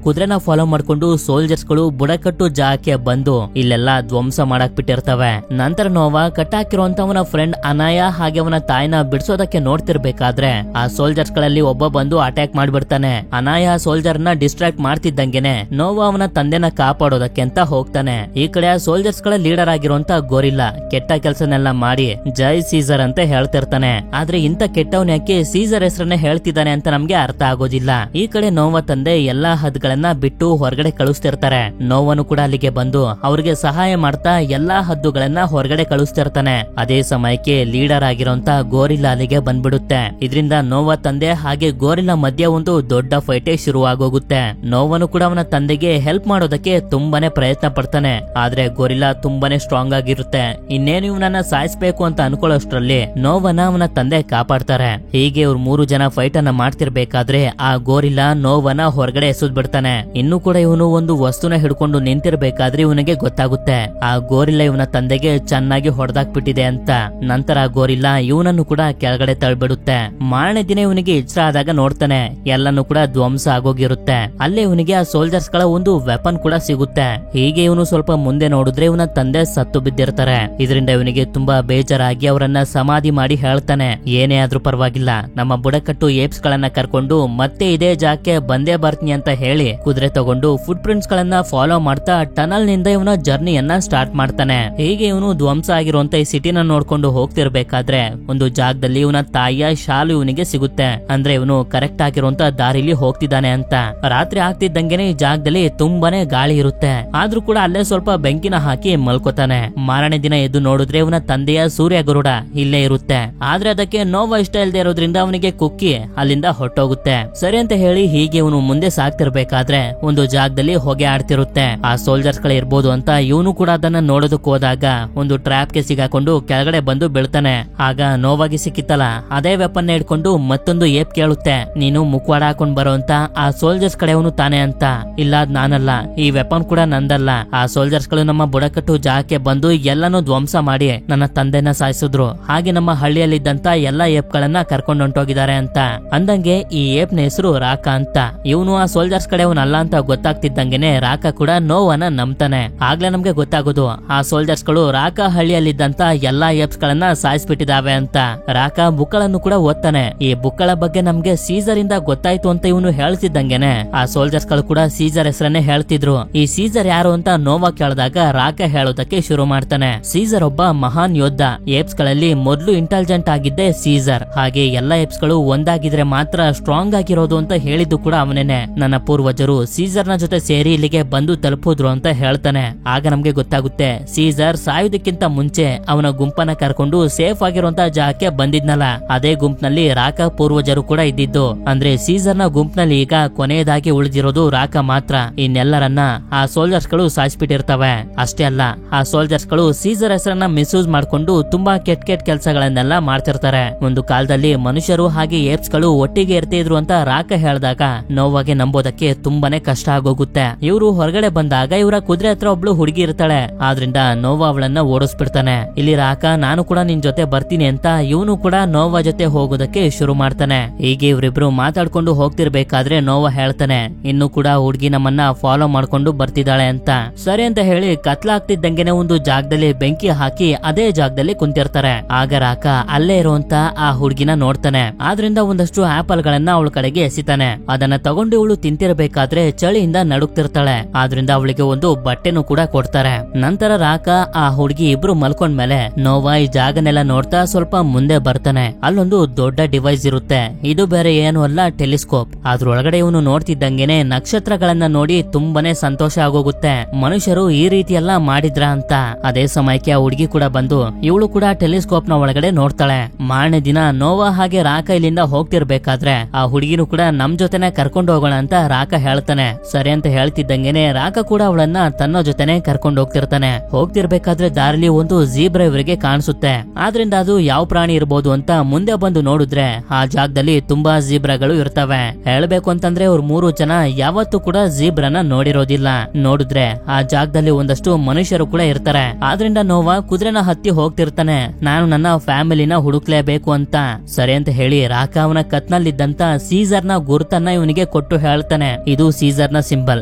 ಕುದುರೆನ ಫಾಲೋ ಮಾಡ್ಕೊಂಡು ಸೋಲ್ಜರ್ಸ್ ಗಳು ಬುಡಕಟ್ಟು ಜಾಗಕ್ಕೆ ಬಂದು ಇಲ್ಲೆಲ್ಲ ಧ್ವಂಸ ಮಾಡಕ್ ಬಿಟ್ಟಿರ್ತವೆ. ನಂತರ ನೋವಾ ಕಟ್ಟಾಕಿರುವಂತ ಅವನ ಫ್ರೆಂಡ್ ಅನಾಯ ಹಾಗೆ ಅವನ ತಾಯಿನ ಬಿಡಿಸೋದಕ್ಕೆ ನೋಡ್ತಿರ್ಬೇಕಾದ್ರೆ ಆ ಸೋಲ್ಜರ್ಸ್ ಗಳಲ್ಲಿ ಒಬ್ಬ ಬಂದು ಅಟ್ಯಾಕ್ ಮಾಡ್ಬಿಡ್ತಾನೆ. ಅನಾಯ ಸೋಲ್ಜರ್ ನ ಡಿಸ್ಟ್ರಾಕ್ಟ್ ಮಾಡ್ತಿದ್ದಂಗೆನೆ ನೋವಾ ಅವನ ತಂದೆನ ಕಾಪಾಡೋದಕ್ಕೆ ಅಂತ ಹೋಗ್ತಾನೆ. ಈ ಕಡೆ ಆ ಸೋಲ್ಜರ್ಸ್ ಗಳ ಲೀಡರ್ ಆಗಿರುವಂತ ಗೊರಿಲ್ಲಾ ಕೆಟ್ಟ ಕೆಲಸನೆಲ್ಲ ಮಾಡಿ ಜೈ ಸೀಸರ್ ಅಂತ ಹೇಳ್ತಿರ್ತಾನೆ. ಆದ್ರೆ ಇಂತ ಕೆಟ್ಟವನ್ ಯಾಕೆ ಸೀಸರ್ ಹೆಸರನ್ನೇ ಹೇಳ್ತಿದ್ದಾನೆ ಅಂತ ನಮ್ಗೆ ಅರ್ಥ ಆಗೋದಿಲ್ಲ. ಈ ಕಡೆ ನೋವಾ ತಂದೆ ಎಲ್ಲಾ ಹದ್ದುಗಳನ್ನ ಬಿಟ್ಟು ಹೊರಗಡೆ ಕಳಿಸ್ತಿರ್ತಾರೆ. ನೋವನು ಕೂಡ ಅಲ್ಲಿಗೆ ಬಂದು ಅವ್ರಿಗೆ ಸಹಾಯ ಮಾಡ್ತಾ ಎಲ್ಲಾ ಹದ್ದುಗಳನ್ನ ಹೊರಗಡೆ ಕಳಿಸ್ತಿರ್ತಾನೆ. ಅದೇ ಸಮಯಕ್ಕೆ ಲೀಡರ್ ಆಗಿರೋಂತ ಗೋರಿಲ್ಲಾ ಅಲ್ಲಿಗೆ ಬಂದ್ಬಿಡುತ್ತೆ. ಇದರಿಂದ ನೋವಾ ತಂದೆ ಹಾಗೆ ಗೋರಿಲ್ಲಾ ಮಧ್ಯೆ ಒಂದು ದೊಡ್ಡ ಫೈಟೇ ಶುರುವಾಗೋಗುತ್ತೆ. ನೋವನು ಕೂಡ ಅವನ ತಂದೆಗೆ ಹೆಲ್ಪ್ ಮಾಡೋದಕ್ಕೆ ತುಂಬಾನೇ ಪ್ರಯತ್ನ ಪಡ್ತಾನೆ. ಆದ್ರೆ ಗೋರಿಲ್ಲಾ ತುಂಬಾನೇ ಸ್ಟ್ರಾಂಗ್ ಆಗಿರುತ್ತೆ. ಇನ್ನೇನು ಇವನನ್ನ ಸಾಯಿಸ್ಬೇಕು ಅಂತ ಅನ್ಕೊಳ್ಳೋಷ್ಟ್ರಲ್ಲಿ ನೋವನ ಅವನ ತಂದೆ ಕಾಪಾಡ್ತಾರೆ. ಹೀಗೆ ಇವ್ರು 3 ಜನ ಫೈಟ್ ಅನ್ನ ಮಾಡ್ತಿರ್ಬೇಕಾದ್ರೆ ಆ ಗೋರಿಲ್ಲಾ ನೋವನ ಹೊರಗಡೆ ಎಸೆದ್ ಬಿಡ್ತಾನೆ. ಇನ್ನು ಕೂಡ ಇವನು ಒಂದು ವಸ್ತುನ ಹಿಡ್ಕೊಂಡು ನಿಂತಿರ್ಬೇಕಾದ್ರೆ ಇವನಿಗೆ ಗೊತ್ತಾಗುತ್ತೆ ಆ ಗೋರಿಲ್ಲಾ ಇವನ ತಂದೆಗೆ ಚೆನ್ನಾಗಿ ಹೊಡೆದಾಕ್ಬಿಟ್ಟಿದೆ ಅಂತ. ನಂತರ ಗೋರಿಲ್ಲಾ ಇವನನ್ನು ಕೂಡ ಕೆಳಗಡೆ ತಳ್ಬಿಡುತ್ತೆ. ಮಾರನೇ ದಿನ ಇವನಿಗೆ ಎಚ್ಚರ ಆದಾಗ ನೋಡ್ತಾನೆ ಎಲ್ಲಾನು ಕೂಡ ಧ್ವಂಸ ಆಗೋಗಿರುತ್ತೆ. ಅಲ್ಲೇ ಇವನಿಗೆ ಆ ಸೋಲ್ಜರ್ಸ್ ಗಳ ಒಂದು ವೆಪನ್ ಕೂಡ ಸಿಗುತ್ತೆ. ಹೀಗೆ ಇವನು ಸ್ವಲ್ಪ ಮುಂದೆ ನೋಡಿದ್ರೆ ಇವನ ತಂದೆ ಸತ್ತು ಬಿದ್ದಿರ್ತಾರೆ. ಇದರಿಂದ ಇವನಿಗೆ ತುಂಬಾ ಬೇಜಾರಾಗಿ ಅವರನ್ನ ಸಮಾಧಿ ಮಾಡಿ ಹೇಳ್ತಾನೆ, ಏನೇ ಆದ್ರೂ ಪರವಾಗಿಲ್ಲ, ನಮ್ಮ ಬುಡಕಟ್ಟು ಏಪ್ಸ್ ಗಳನ್ನ ಕರ್ಕೊಂಡು ಮತ್ತೆ ಇದೇ ಜಾಗಕ್ಕೆ ಬಂದೇ ಬರ್ತೀನಿ ಅಂತ ಹೇಳಿ ಕುದುರೆ ತಗೊಂಡು ಫುಟ್ ಪ್ರಿಂಟ್ಸ್ ಗಳನ್ನ ಫಾಲೋ ಮಾಡ್ತಾ ಟನಲ್ ನಿಂದ ಇವನ ಜರ್ನಿಯನ್ನ ಸ್ಟಾರ್ಟ್ ಮಾಡ್ತಾನೆ. ಹೀಗೆ ಇವನು ಧ್ವಂಸ ಆಗಿರುವಂತ ಈ ಸಿಟಿನ ನೋಡ್ಕೊಂಡು ಹೋಗ್ತಿರ್ಬೇಕಾದ್ರೆ ಒಂದು ಜಾಗದಲ್ಲಿ ಇವನ ತಾಯಿಯ ಶಾಲು ಇವನಿಗೆ ಸಿಗುತ್ತೆ. ಅಂದ್ರೆ ಇವನು ಕರೆಕ್ಟ್ ಆಗಿರುವಂತ ದಾರಿಲಿ ಹೋಗ್ತಿದ್ದಾನೆ ಅಂತ. ರಾತ್ರಿ ಆಗ್ತಿದ್ದಂಗೆನೆ ಈ ಜಾಗದಲ್ಲಿ ತುಂಬಾನೇ ಗಾಳಿ ಇರುತ್ತೆ. ಆದ್ರೂ ಕೂಡ ಅಲ್ಲೇ ಸ್ವಲ್ಪ ಬೆಂಕಿನ ಹಾಕಿ ಮಲ್ಕೋತಾನೆ. ಮಾರನೇ ದಿನ ಎದ್ದು ನೋಡಿದ್ರೆ ಇವನ ತಂದೆಯ ಸೂರ್ಯ ಗರುಡ ಇಲ್ಲೇ ಇರುತ್ತೆ. ಆದ್ರೆ ಅದಕ್ಕೆ ನೋವಾ ಇಷ್ಟ ಇಲ್ಲದೆ ಇರೋದ್ರಿಂದ ಅವನಿಗೆ ಕುಕ್ಕಿ ಅಲ್ಲಿಂದ ಹೊಟ್ಟೋಗುತ್ತೆ. ಸರಿ ಅಂತ ಹೇಳಿ ಹೀಗೆ ಇವನು ಮುಂದೆ ಸಾಗ್ತಿರ್ಬೇಕಾದ್ರೆ ಒಂದು ಜಾಗದಲ್ಲಿ ಹೊಗೆ ಆಡ್ತಿರುತ್ತೆ. ಆ ಸೋಲ್ಜರ್ಸ್ ಗಳು ಇರ್ಬೋದು ಅಂತ ಇವನು ಕೂಡ ಅದನ್ನ ನೋಡೋದಕ್ಕೆ ಹೋದಾಗ ಒಂದು ಟ್ರ್ಯಾಪ್ ಗೆ ಸಿಗಾಕೊಂಡು ಕೆಳಗಡೆ ಬಂದು ಬೀಳ್ತಾನೆ. ಆಗ ನೋವಾಗಿ ಸಿಕ್ಕಿತ್ತಲ್ಲ ಅದೇ ವೆಪನ್ ಹಿಡ್ಕೊಂಡು ಮತ್ತೊಂದು ಏಪ್ ಕೇಳುತ್ತೆ, ನೀನು ಮುಖವಾಡ ಹಾಕೊಂಡ್ ಬರೋ ಅಂತ ಆ ಸೋಲ್ಜರ್ಸ್ ಕಡೆಯವನು ತಾನೆ ಅಂತ. ಇಲ್ಲ ಅದ್ ನಾನಲ್ಲ, ಈ ವೆಪನ್ ಕೂಡ ನಂದಲ್ಲ. ಆ ಸೋಲ್ಜರ್ಸ್ ಗಳು ನಮ್ಮ ಬುಡಕಟ್ಟು ಜಾಗಕ್ಕೆ ಬಂದು ಎಲ್ಲಾನು ಧ್ವಂಸ ಮಾಡಿ ನನ್ನ ತಂದೆನ ಸಾಯಿಸಿದ್ರು. ಹಾಗೆ ನಮ್ಮ ಹಳ್ಳಿಯಲ್ಲಿದ್ದಂತ ಎಲ್ಲಾ ಏಪ್ ಗಳನ್ನ ಕರ್ಕೊಂಡು ಹೊಂಟೋಗಿದ್ದಾರೆ ಅಂತ. ಅಂದಂಗೆ ಈ ಏಪ್ ನ ಹೆಸರು ರಾಕ ಅಂತ. ಇವನು ಆ ಸೋಲ್ಜರ್ಸ್ ಕಡೆಯವನಲ್ಲ ಅಂತ ಗೊತ್ತಾಗ್ತಿದ್ದಂಗೆನೆ ರಾಕ ಕೂಡ ನೋವನ್ನ ನಂಬ್ತಾನೆ. ಆಗ್ಲೇ ನಮ್ಗೆ ಗೊತ್ತಾಗೋದು ಆ ಸೋಲ್ಜರ್ಸ್ ಗಳು ರಾಕ ಹಳ್ಳಿಯಲ್ಲಿದ್ದಂತ ಎಲ್ಲಾ ಏಪ್ಸ್ ಗಳನ್ನ ಸಾಯಿಸ್ಬಿಟ್ಟಿದಾವೆ ಅಂತ. ರಾಕ ಬುಕ್ಗಳನ್ನು ಕೂಡ ಓದ್ತಾನೆ. ಈ ಬುಕ್ಗಳ ಬಗ್ಗೆ ನಮ್ಗೆ ಸೀಸರ್ ಇಂದ ಗೊತ್ತಾಯ್ತು ಅಂತ ಇವನು ಹೇಳ್ತಿದ್ದಂಗೆನೆ ಆ ಸೋಲ್ಜರ್ಸ್ ಗಳು ಕೂಡ ಸೀಸರ್ ಹೆಸರನ್ನೇ ಹೇಳ್ತಿದ್ರು. ಈ ಸೀಸರ್ ಯಾರು ಅಂತ ನೋವಾ ಕೇಳಿದಾಗ ರಾಕ ಹೇಳೋದಕ್ಕೆ ಶುರು ಮಾಡ್ತಾನೆ. ಸೀಸರ್ ಒಬ್ಬ ಮಹಾನ್ ಯೋಧ. ಏಪ್ಸ್ ಗಳಲ್ಲಿ ಮೊದಲು ಇಂಟೆಲಿಜೆಂಟ್ ಆಗಿದ್ದೆ ಸೀಸರ್. ಹಾಗೆ ಎಲ್ಲಾ ಏಪ್ಸ್ ಗಳು ಒಂದಾಗಿದ್ರೆ ಮಾತ್ರ ಸ್ಟ್ರಾಂಗ್ ಆಗಿರೋದು ಅಂತ ಹೇಳಿದ್ದು ಕೂಡ ಅವನೇನೆ. ನನ್ನ ಪೂರ್ವಜರು ಸೀಸರ್ ನ ಜೊತೆ ಸೇರಿ ಇಲ್ಲಿಗೆ ಬಂದು ತಲುಪಿದ್ರು ಅಂತ ಹೇಳ್ತಾನೆ. ಆಗ ನಮ್ಗೆ ಗೊತ್ತಾಗುತ್ತೆ ಸೀಸರ್ ಸಾಯುವುದಕ್ಕಿಂತ ಮುಂಚೆ ಅವನ ಗುಂಪನ್ನ ಕರ್ಕೊಂಡು ಸೇಫ್ ಆಗಿರುವಂತ ಜಾಗಕ್ಕೆ ಬಂದಿದ್ನಲ್ಲ, ಅದೇ ಗುಂಪಿನಲ್ಲಿ ರಾಕ ಪೂರ್ವಜರು ಕೂಡ ಇದ್ದಿದ್ದು. ಅಂದ್ರೆ ಸೀಸರ್ ನ ಗುಂಪಿನಲ್ಲಿ ಈಗ ಕೊನೆಯದಾಗಿ ಉಳಿದಿರೋದು ರಾಕ ಮಾತ್ರ. ಇನ್ನೆಲ್ಲರನ್ನ ಆ ಸೋಲ್ಜರ್ಸ್ ಗಳು ಸಾಯಿಸ್ಬಿಟ್ಟಿರ್ತವೆ. ಅಷ್ಟೇ ಅಲ್ಲ, ಆ ಸೋಲ್ಜರ್ಸ್ ಗಳು ಸೀಸರ್ ಹೆಸರನ್ನ ಮಿಸ್ಯೂಸ್ ಮಾಡ್ಕೊಂಡು ತುಂಬಾ ಕೆಟ್ಟ ಕೆಲಸಗಳನ್ನೆಲ್ಲ ಮಾಡ್ತಿರ್ತಾರೆ. ಒಂದು ಕಾಲದಲ್ಲಿ ಮನುಷ್ಯರು ಹಾಗೆ ಏಪ್ಸ್ ಗಳು ಒಟ್ಟಿಗೆ ಇರ್ತಿದ್ರು ಅಂತ ರಾಕ ಹೇಳಿದಾಗ ನೋವಾಗೆ ನಂಬೋದಕ್ಕೆ ತುಂಬಾನೇ ಕಷ್ಟ ಆಗೋಗುತ್ತೆ. ಇವರು ಹೊರಗಡೆ ಬಂದಾಗ ಇವರ ಕುದುರೆ ಹತ್ರ ಒಬ್ಳು ಹುಡುಗಿ ಇರ್ತಾಳೆ. ಆದ್ರಿಂದ ನೋವಾ ಅವಳನ್ನ ಓಡಿಸ್ಬಿಡ್ತಾನೆ. ಇಲ್ಲಿ ರಾಕ ನಾನು ಕೂಡ ನಿನ್ ಜೊತೆ ಬರ್ತೀನಿ ಅಂತ ಇವನು ಕೂಡ ನೋವಾ ಜೊತೆ ಹೋಗೋದಕ್ಕೆ ಶುರು ಮಾಡ್ತಾನೆ. ಹೀಗೆ ಇವರಿಬ್ರು ಮಾತಾಡ್ಕೊಂಡು ಹೋಗ್ತಿರ್ಬೇಕಾದ್ರೆ ನೋವಾ ಹೇಳ್ತಾನೆ, ಇನ್ನು ಕೂಡ ಹುಡುಗಿ ನಮ್ಮನ್ನ ಫಾಲೋ ಮಾಡ್ಕೊಂಡು ಬರ್ತಿದ್ದಾಳೆ ಅಂತ. ಸರಿ ಅಂತ ಹೇಳಿ ಕತ್ಲಾಗ್ತಿದ್ದಂಗೆನೆ ಒಂದು ಜಾಗದಲ್ಲಿ ಬೆಂಕಿ ಹಾಕಿ ಅದೇ ಜಾಗದಲ್ಲಿ ಕುಂತಿರ್ತಾರೆ. ಆಗ ರಾಕ ಅಲ್ಲೇ ಇರುವಂತ ಆ ಹುಡುಗಿನ ನೋಡ್ತಾನೆ. ಆದ್ರಿಂದ ಒಂದಷ್ಟು ಆಪಲ್ ಗಳನ್ನ ಅವಳ ಕಡೆಗೆ ಎಸಿತಾನೆ. ಅದನ್ನ ತಗೊಂಡು ಇವಳು ತಿಂತಿರ್ಬೇಕಾದ್ರೆ ಚಳಿಯಿಂದ ನಡುಕ್ತಿರ್ತಾಳೆ. ಆದ್ರಿಂದ ಅವಳಿಗೆ ಒಂದು ಬಟ್ಟೆನೂ ಕೂಡ ಕೊಡ್ತಾರೆ. ನಂತರ ರಾಕ ಆ ಹುಡುಗಿ ಇಬ್ರು ಮಲ್ಕೊಂಡ್ಮೇಲೆ ನೋವಾ ಈ ಜಾಗನೆಲ್ಲ ನೋಡ್ತಾ ಸ್ವಲ್ಪ ಮುಂದೆ ಬರ್ತಾನೆ. ಅಲ್ಲೊಂದು ದೊಡ್ಡ ಡಿವೈಸ್ ಇರುತ್ತೆ. ಇದು ಬೇರೆ ಏನು ಅಲ್ಲ, ಟೆಲಿಸ್ಕೋಪ್. ಅದ್ರೊಳಗಡೆ ಇವನು ನೋಡ್ತಿದ್ದಂಗೆನೆ ನಕ್ಷತ್ರಗಳನ್ನ ನೋಡಿ ತುಂಬಾನೇ ಸಂತೋಷ ಆಗೋಗುತ್ತೆ. ಮನುಷ್ಯರು ಈ ರೀತಿ ಎಲ್ಲ ಮಾಡಿದ್ರ ಅಂತ. ಅದೇ ಸಮಯಕ್ಕೆ ಆ ಹುಡುಗಿ ಕೂಡ ಬಂದು ಇವಳು ಕೂಡ ಟೆಲಿಸ್ಕೋಪ್ ನ ಒಳಗಡೆ ನೋಡ್ತಾಳೆ. ಮಾರನೇ ದಿನ ನೋವಾ ಹಾಗೆ ರಾಕ ಇಲ್ಲಿಂದ ಹೋಗ್ತಿರ್ಬೇಕಾದ್ರೆ ಆ ಹುಡುಗಿನೂ ಕೂಡ ನಮ್ ಜೊತೆನೆ ಕರ್ಕೊಂಡು ಹೋಗೋಣ ಅಂತ ರಾಕ ಹೇಳ್ತಾನೆ. ಸರಿ ಅಂತ ಹೇಳ್ತಿದ್ದಂಗೆನೆ ರಾಕ ಕೂಡ ಅವಳನ್ನ ತನ್ನ ಜೊತೆನೆ ಕರ್ಕೊಂಡು ಹೋಗ್ತಿರ್ತಾನೆ. ಹೋಗ್ತಿರ್ಬೇಕಾದ್ರೆ ದಾರಿಲಿ ಒಂದು ಜೀಬ್ರಾ ಇವರಿಗೆ ಕಾಣಿಸುತ್ತೆ. ಆದ್ರಿಂದ ಅದು ಯಾವ ಪ್ರಾಣಿ ಇರ್ಬೋದು ಅಂತ ಮುಂದೆ ಬಂದು ನೋಡಿದ್ರೆ ಆ ಜಾಗದಲ್ಲಿ ತುಂಬಾ ಜೀಬ್ರಾಗಳು ಇರ್ತವೆ. ಹೇಳ್ಬೇಕು ಅಂತಂದ್ರೆ ಅವ್ರು 3 ಜನ ಯಾವತ್ತೂ ಕೂಡ ಜೀಬ್ರಾನ ನೋಡಿರೋದಿಲ್ಲ. ನೋಡಿದ್ರೆ ಆ ಜಾಗದಲ್ಲಿ ಒಂದಷ್ಟು ಮನುಷ್ಯರು ಕೂಡ ಇರ್ತಾರೆ. ಆದ್ರಿಂದ ನೋವಾ ಕುದುರೆನ ಹತ್ತಿ ಹೋಗ್ತಿರ್ತಾನೆ. ನಾನು ನನ್ನ ಫ್ಯಾಮಿಲಿನ ಹುಡುಕ್ಲೇಬೇಕು ಅಂತ. ಸರಿ ಅಂತ ಹೇಳಿ ರಾಕ ಅವನ ಕತ್ನಲ್ಲಿದ್ದಂತ ಸೀಸರ್ನ ಗುರುತನ್ನ ಇವನಿಗೆ ಕೊಟ್ಟು ಹೇಳ್ತಾನೆ, ಇದು ಸೀಸರ್ನ ಸಿಂಬಲ್.